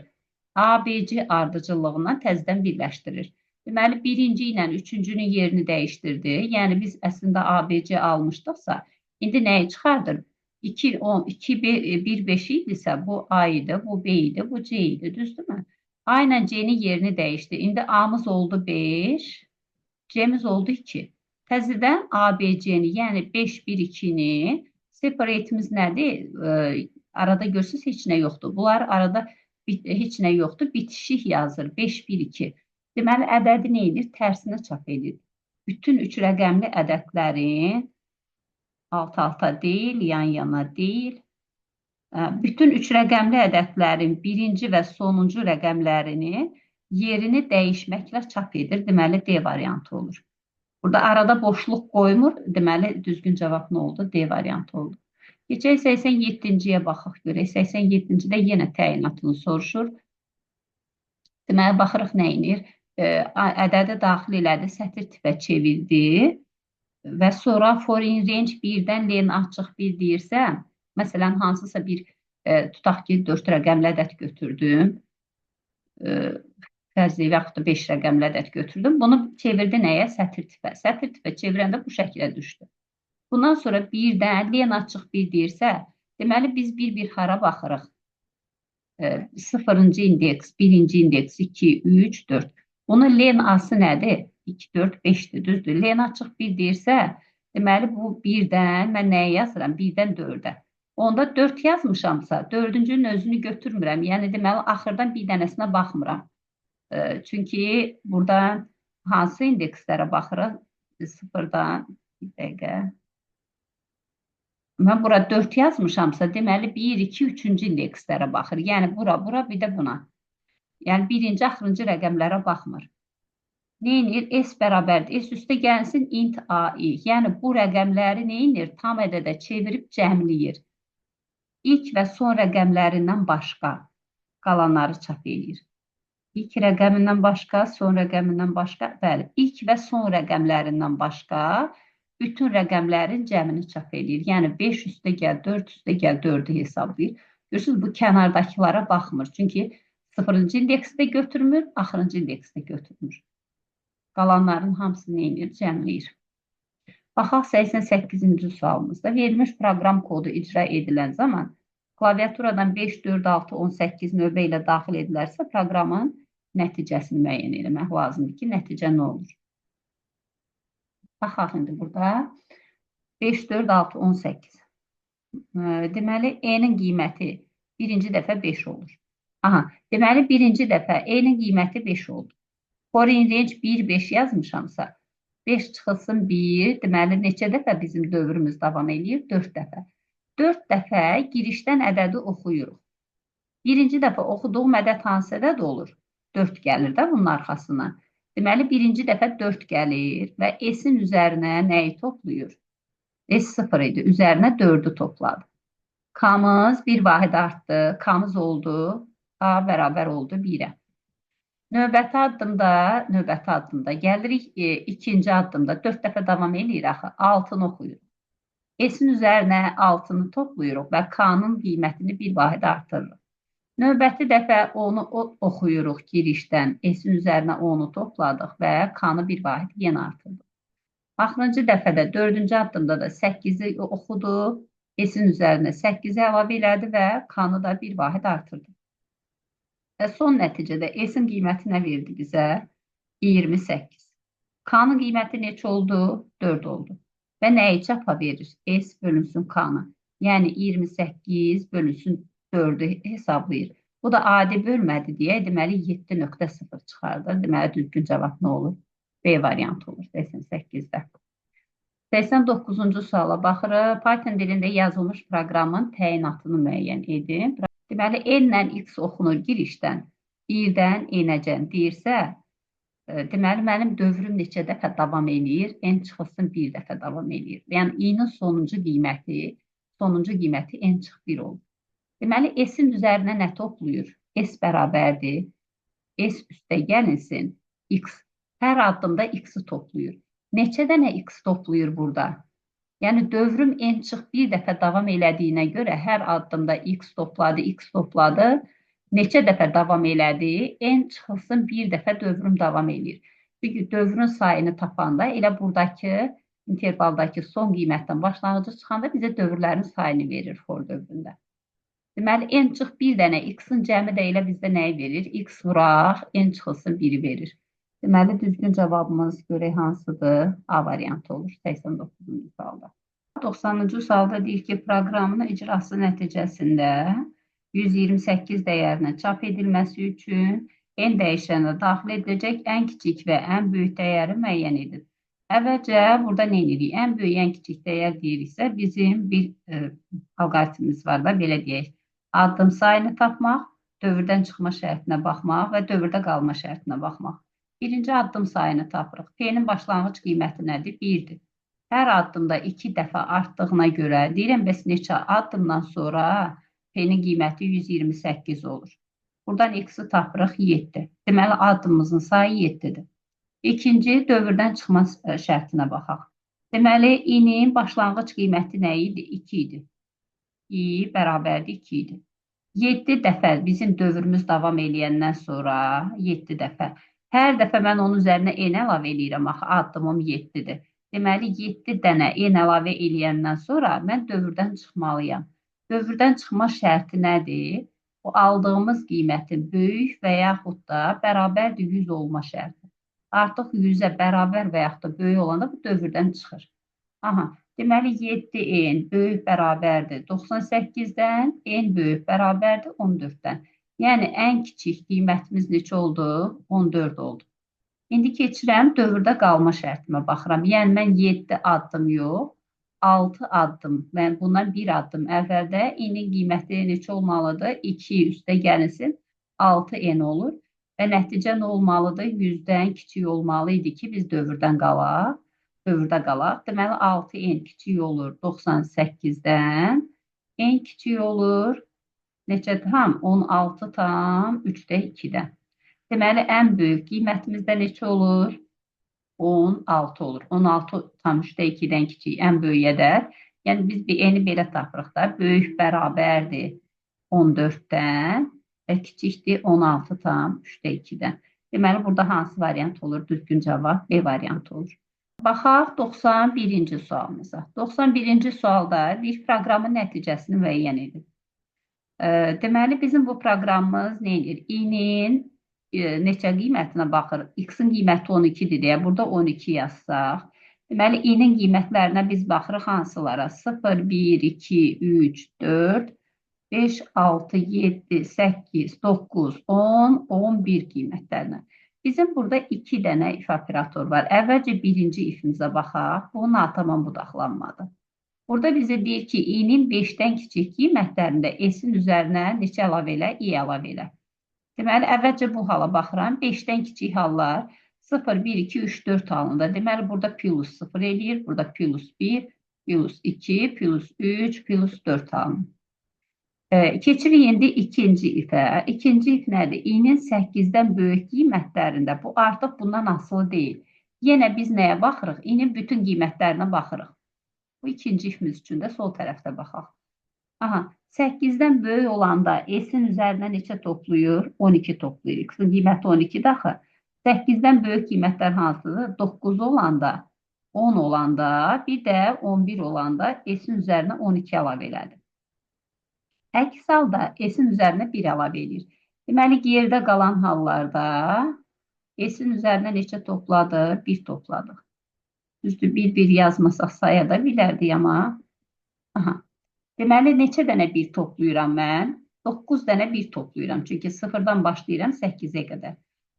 A, B, C ardıcıllığından təzədən birləşdirir. Deməli, birinci ilə üçüncünün yerini dəyişdirdi. Yəni, biz əslində A, B, C almışdıqsa, indi nəyi çıxardır? 2, 10, 2, 1, 5 idisə, bu A idi, bu B idi, bu C idi, düzdürmü? A ilə C-nin yerini dəyişdi. İndi A-mız oldu 5. C'miz oldu 2. Təzədən ABC-ni, yəni 5, 1, 2-ni, separate'imiz nədir? Arada görürsünüz, heç nə yoxdur. Bunlar arada heç nə yoxdur, bitişik yazır. 5, 1, 2. Deməli, ədədi nə edir? Tərsinə çap edir. Bütün 3 rəqəmli ədədlərin alt-alta deyil, yan-yana deyil. Bütün 3 rəqəmli ədədlərin birinci və sonuncu rəqəmlərini yerini dəyişməklə çap edir. Deməli, D variantı olur. Burada arada boşluq qoymur. Deməli, düzgün cavab nə oldu? D variantı oldu. Keçək 87-ciyə baxaq görək. 87-cidə yenə təyinatını soruşur. Deməli, baxırıq nə inir? Ədədi daxil elədi, sətir tipə çevirdi və sonra foreign range 1-dən len açıq 1 deyirsə, məsələn, hansısa bir tutaq ki, 4 rəqəmli ədəd götürdüm. Fərzi və yaxud da 5 rəqəmli ədəd götürdüm. Bunu çevirdi nəyə? Sətir tipə. Sətir tipə çevirəndə bu şəkilə düşdü. Bundan sonra 1-dən len açıq 1 deyirsə, deməli biz bir hara baxırıq. 0-cı indeks, 1-ci indeks, 2, 3, 4. Bunun len A-sı nədir? 2, 4, 5-dir, düzdür. Len açıq 1 deyirsə, deməli bu 1-dən, mən nəyə yazıram? 1-dən 4-ə. Onda 4 yazmışamsa, 4-cünün özünü götürmürəm. Yəni, deməli, axırdan bir dənəsinə baxmıram. Çünki burada hansı indekslərə baxırıq? 0-dan, bir dəqiqə. Mən bura 4 yazmışamsa, deməli 1, 2, 3-cü indekslərə baxır. Yəni, bura, bir də buna. Yəni, birinci, axırıncı rəqəmlərə baxmır. Neyinir? S bərabərdir. S üstə gəlsin int AI. Yəni, bu rəqəmləri neyinir? Tam ədədə çevirib cəmləyir. İlk və son rəqəmlərindən başqa qalanları çap edir. İlk rəqəmindən başqa, son rəqəmindən başqa, bəli, ilk və son rəqəmlərindən başqa bütün rəqəmlərin cəmini çap edir. Yəni, 5 üstə gəl, 4 üstə gəl, 4-ü hesablayır. Görürsünüz, bu kənardakılara baxmır. Çünki 0-cı indeksi də götürmür, axırıncı indeksi də götürmür. Qalanların hamısını neyinir? Cəmləyir. Baxaq 88-ci sualımızda. Verilmiş proqram kodu icra edilən zaman klaviaturadan 5, 4, 6, 18 növbə ilə daxil edilərsə, proqramın nəticəsini müəyyən etmək lazımdır ki, nəticə nə olur? Baxaq indi burada. 5, 4, 6, 18. Deməli, E-nin qiyməti birinci dəfə 5 olur. Aha, deməli, birinci dəfə E-nin qiyməti 5 oldu. Foreign range 1, 5 yazmışamsa, 5 çıxılsın 1, deməli, neçə dəfə bizim dövrümüz davam edir? 4 dəfə. 4 dəfə girişdən ədədi oxuyuruq. Birinci dəfə oxuduğum ədəd hansı ədəd olur? 4 gəlir də bunun arxasına. Deməli, birinci dəfə 4 gəlir və S-in üzərinə nəyi toplayır? S 0 idi, üzərinə 4'ü topladı. K'mız bir vahid artdı, K'mız oldu, A bərabər oldu 1'ə. Növbəti addımda gəlirik ikinci addımda 4 dəfə davam edir axı, 6'ını oxuyuruq. S-in üzərinə 6'ını toplayırıq və K'nın qiymətini bir vahid artırırıq. Növbəti dəfə onu oxuyuruq girişdən, S-in üzərinə 10'u topladıq və K'nı bir vahid yenə artırdıq. Axırıncı dəfədə, dördüncü addımda da 8'i oxudu, S-in üzərinə 8'i əlavə elədi və K'nı da bir vahid artırdı. Və son nəticədə S-in qiyməti nə verdi bizə? 28. K'nın qiyməti neçə oldu? 4 oldu. Və nəyi çapa verir? S bölünsün K'nı. Yəni 28 bölünsün 4'ü hesablayır. Bu da adi bölmədi deyə, deməli 7.0 çıxardır. Deməli düzgün cavab nə olur? B variantı olur 88'də. 89-cu suala baxırıq. Python dilində yazılmış proqramın təyinatını müəyyən edin. Deməli, N ilə X oxunur girişdən 1-dən N-əcən deyirsə, deməli, mənim dövrüm neçə dəfə davam edir? N çıxılsın 1 dəfə davam edir. Yəni, I-nin sonuncu qiyməti N çıx 1 olur. Deməli, S-in üzərinə nə toplayır? S bərabərdir. S üstə gəlinsin X. Hər addımda X-i toplayır. Neçə dənə X toplayır burada? Yəni, dövrüm N çıx 1 dəfə davam elədiyinə görə hər addımda X topladı. Neçə dəfə davam elədi? N çıxılsın 1 dəfə dövrüm davam edir. Çünki dövrün sayını tapanda elə buradakı intervaldakı son qiymətdən başlanğıcı çıxanda bizə dövrlərin sayını verir for dövründə. Deməli, N çıx 1 dənə X-in cəmi də elə bizdə nəyi verir? X vuraq, N çıxılsın 1'i verir. Deməli, düzgün cavabımız görək hansıdır? A variantı olur 89-cu sualda. 90-cı sualda deyir ki, proqramın icrası nəticəsində 128 dəyərinin çap edilməsi üçün N dəyişəninə daxil ediləcək ən kiçik və ən böyük dəyəri müəyyən edin. Əvvəlcə burada nə edirik? Ən böyük, ən kiçik dəyər deyiriksə, bizim bir alqoritmimiz var da, belə deyək. Addım sayını tapmaq, dövrdən çıxma şərtinə baxmaq və dövrdə qalma şərtinə baxmaq. Birinci addım sayını tapırıq. P-nin başlanğıc qiyməti nədir? 1'dir. Hər addımda 2 dəfə artdığına görə, deyirəm, bəs neçə addımdan sonra P-nin qiyməti 128 olur. Buradan X-i tapırıq 7. Deməli, addımımızın sayı 7'dir. İkinci, dövrdən çıxma şərtinə baxaq. Deməli, I-nin başlanğıc qiyməti nə idi? 2 idi. I bərabərdir 2 idi. 7 dəfə bizim dövrümüz davam eləyəndən sonra 7 dəfə. Hər dəfə mən onun üzərinə N əlavə eləyirəm, axı addımım 7'dir. Deməli, 7 dənə N əlavə eləyəndən sonra mən dövrdən çıxmalıyam. Dövrdən çıxma şərti nədir? O aldığımız qiymətin böyük və yaxud da bərabərdir 100 olma şərti. Artıq 100'ə bərabər və yaxud da böyük olanda bu dövrdən çıxır. Aha, deməli 7N böyük bərabərdir 98'dən, N böyük bərabərdir 14'dən. Yəni, ən kiçik qiymətimiz neçə oldu? 14 oldu. İndi keçirəm, dövrdə qalma şərtimə baxıram. Yəni, mən 7 addım yox, 6 addım, mən bundan 1 addım əvvəldə I-nin qiyməti neçə olmalıdır? 2 üstə gəlinsin, 6N olur. Və nəticə nə olmalıdır? 100'dən kiçik olmalı idi ki, biz dövrdə qalaq. Deməli, 6N kiçik olur 98'dən. N kiçik olur neçə tam? 16 tam 3'də 2'dən. Deməli, ən böyük qiymətimiz də neçə olur? 16 olur. 16 tam 3'də 2'dən kiçik, ən böyük ədəd. Yəni, biz bir N-i belə tapırıq da. Böyük bərabərdir 14'dən və kiçikdir 16 tam 3'də 2'dən. Deməli, burada hansı variant olur? Düzgün cavab B variantı olur. Baxaq 91-ci sualımıza. 91-ci sualda bir proqramın nəticəsini müəyyən edin. Deməli, bizim bu proqramımız nə edir? I-nin neçə qiymətinə baxır? X-in qiyməti 12'dir deyə burada 12 yazsaq. Deməli, i-nin qiymətlərinə biz baxırıq hansılara? 0, 1, 2, 3, 4, 5, 6, 7, 8, 9, 10, 11 qiymətlərinə. Bizim burada 2 dənə if operator var. Əvvəlcə birinci ifimizə baxaq. Bu natamam budaqlanmadı. Burada bizə deyir ki, i-nin 5-dən kiçik qiymətlərində s-in üzərinə neçə əlavə elə? i əlavə elə. Deməli, əvvəlcə bu hala baxıram. 5-dən kiçik hallar 0, 1, 2, 3, 4 halında. Deməli, burada plus 0 eləyir. Burada plus 1, plus 2, plus 3, plus 4 halında. Keçirik indi ikinci ifə. İkinci if nədir? i-nin 8-dən böyük qiymətlərində. Bu artıq bundan asılı deyil. Yenə biz nəyə baxırıq? i-nin bütün qiymətlərinə baxırıq. Bu ikinci ifimiz üçün də sol tərəfdə baxaq. Aha, 8-dən böyük olanda s-in üzərinə neçə toplayır? 12 toplayır. X-in qiyməti 12 daxı. 8-dən böyük qiymətlər hansıdır? 9 olanda, 10 olanda, bir də 11 olanda s-in üzərinə 12 əlavə elədir. Əks halda s-in üzərinə 1 əlavə edir. Deməli, geridə qalan hallarda s-in üzərinə neçə topladı? 1 topladıq. Düzdür, bir yazmasaq saya da bilərdik amma. Aha. Deməli, neçə dənə 1 toplayıram mən? 9 dənə 1 toplayıram. Çünki 0-dan başlayıram 8-ə qədər.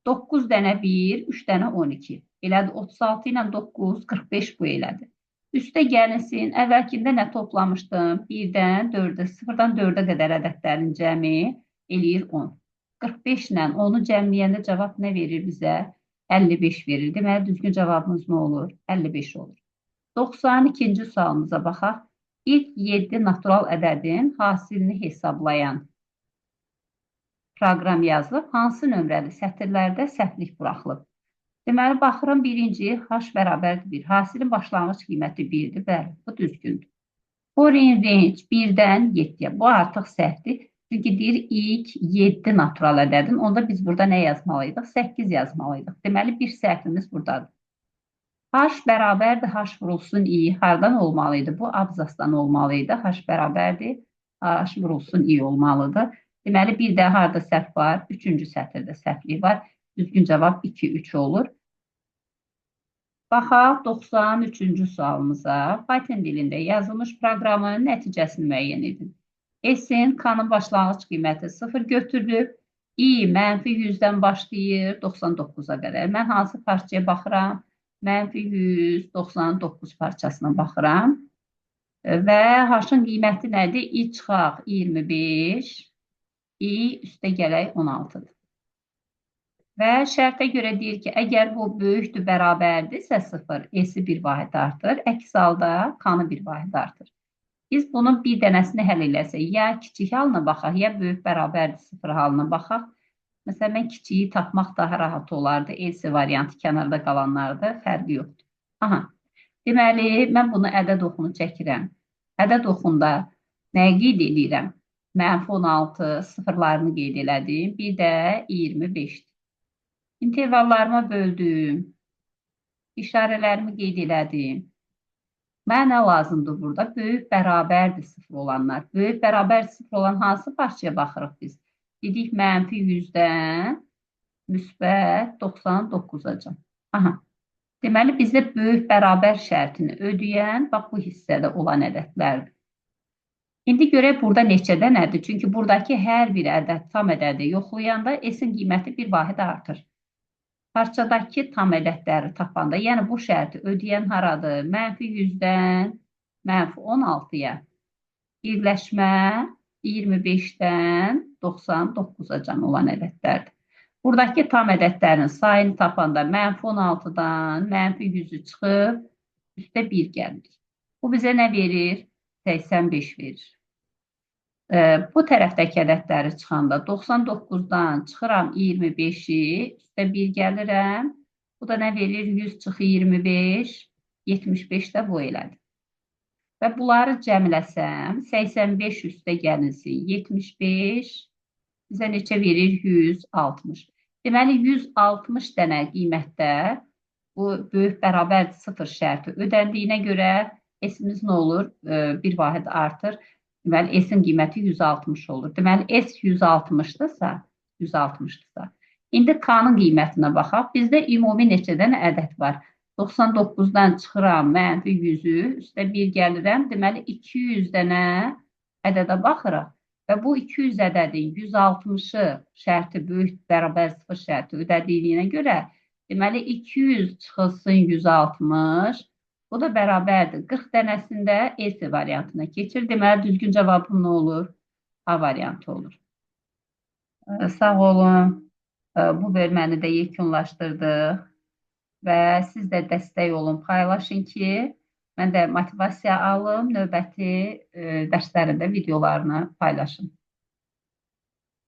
9 dənə 1, 3 dənə 12. Elədir, 36 ilə 9, 45 bu elədir. Üstə gəlinsin, əvvəlkində nə toplamışdım? 1-dən 4-ə, 0-dan 4-ə qədər ədədlərin cəmi eləyir 10. 45 ilə 10-u cəmləyəndə cavab nə verir bizə? 55 verir. Deməli, düzgün cavabımız nə olur? 55 olur. 92-ci sualımıza baxaq. İlk 7 natural ədədin hasilini hesablayan proqram yazılıb. Hansı nömrəli sətirlərdə səhvlik buraxılıb? Deməli, baxıram birinci h bərabərdir 1. Hasilin başlanğıc qiyməti 1-dir. Bəli, bu düzgündür. Foreign range 1-dən 7-yə. Bu artıq səhvdir. Çünki deyir ilk 7 natural ədədin. Onda biz burada nə yazmalıydıq? 8 yazmalıydıq. Deməli, bir səhvimiz buradadır. H bərabərdir, H vurulsun i. Hardan olmalıydı? Bu abzasdan olmalıydı. H bərabərdir, H vurulsun i olmalıdır. Deməli, bir də harada səhv var? 3-cü sətirdə səhvlik var. Düzgün cavab 2, 3 olur. Baxaq 93-cü sualımıza. Python dilində yazılmış proqramın nəticəsini müəyyən edin. S-in K-nın başlanğıc qiyməti 0 götürülüb. I -100-dən başlayır 99-a qədər. Mən hansı parçaya baxıram? -199 parçasına baxıram. Və H-ın qiyməti nədir? I çıxaq 25, I üstə gələk 16-dır. Və şərtə görə deyir ki, əgər bu böyükdür, bərabərdirsə 0, S-i bir vahid artır. Əks halda K-nı bir vahid artır. Biz bunun bir dənəsini həll eləsək, ya kiçik halına baxaq, ya böyük bərabərdir 0 halına baxaq. Məsələn, mən kiçiyi tapmaq daha rahat olardı. Else variantı kənarda qalanlarda fərqi yoxdur. Aha. Deməli, mən bunu ədəd oxunu çəkirəm. Ədəd oxunda nəyi qeyd edirəm? -16 sıfırlarını qeyd elədim. Bir də 25-dir. İntervallarıma böldüm. İşarələrimi qeyd elədim. Mənə lazımdır burada? Böyük bərabərdir 0 olanlar. Böyük bərabər 0 olan hansı parçaya baxırıq biz? Dedik -100-dən müsbət 99-acan. Aha. Deməli, bizdə böyük bərabər şərtini ödəyən, bax bu hissədə olan ədədlərdir. İndi görək burada neçədə nədir? Çünki buradakı hər bir ədəd tam ədədi yoxlayanda S-in qiyməti bir vahid artır. Parçadakı tam ədədləri tapanda, yəni bu şərti ödəyən haradır? -100-dən -16-ya. Birləşmə 25-dən 99-acan olan ədədlərdir. Buradakı tam ədədlərin sayını tapanda -16-dan -100-ü çıxıb, üstə 1 gəlir. Bu bizə nə verir? 85 verir. Bu tərəfdəki ədədləri çıxanda 99-dan çıxıram 25-i, üstə 1 gəlirəm. Bu da nə verir? 100 çıx 25, 75 də bu elədir. Və bunları cəmləsəm, 85 üstə gəlinsin, 75, bizə neçə verir? 160. Deməli, 160 dənə qiymətdə bu böyük bərabər 0 şərti ödəndiyinə görə S-imiz nə olur? Bir vahid artır. Deməli, S-in qiyməti 160 olur. Deməli, S 160-dırsa, indi K-nın qiymətinə baxaq. Bizdə ümumi neçə dənə ədəd var? 99-dan çıxıram mənfi 100-ü, üstə 1 gəlirəm. Deməli, 200 dənə ədədə baxırıq. Və bu 200 ədədin 160-ı şərti böyük bərabər 0 şərti ödədiyinə görə, deməli, 200 çıxılsın 160, bu da bərabərdir. 40 dənəsində S variantına keçir. Deməli, düzgün cavabım nə olur? A variantı olur. Sağ olun. Bu bölməni də yekunlaşdırdıq. Və siz də dəstək olun, paylaşın ki, mən də motivasiya alım, növbəti dərslərində videolarını paylaşım.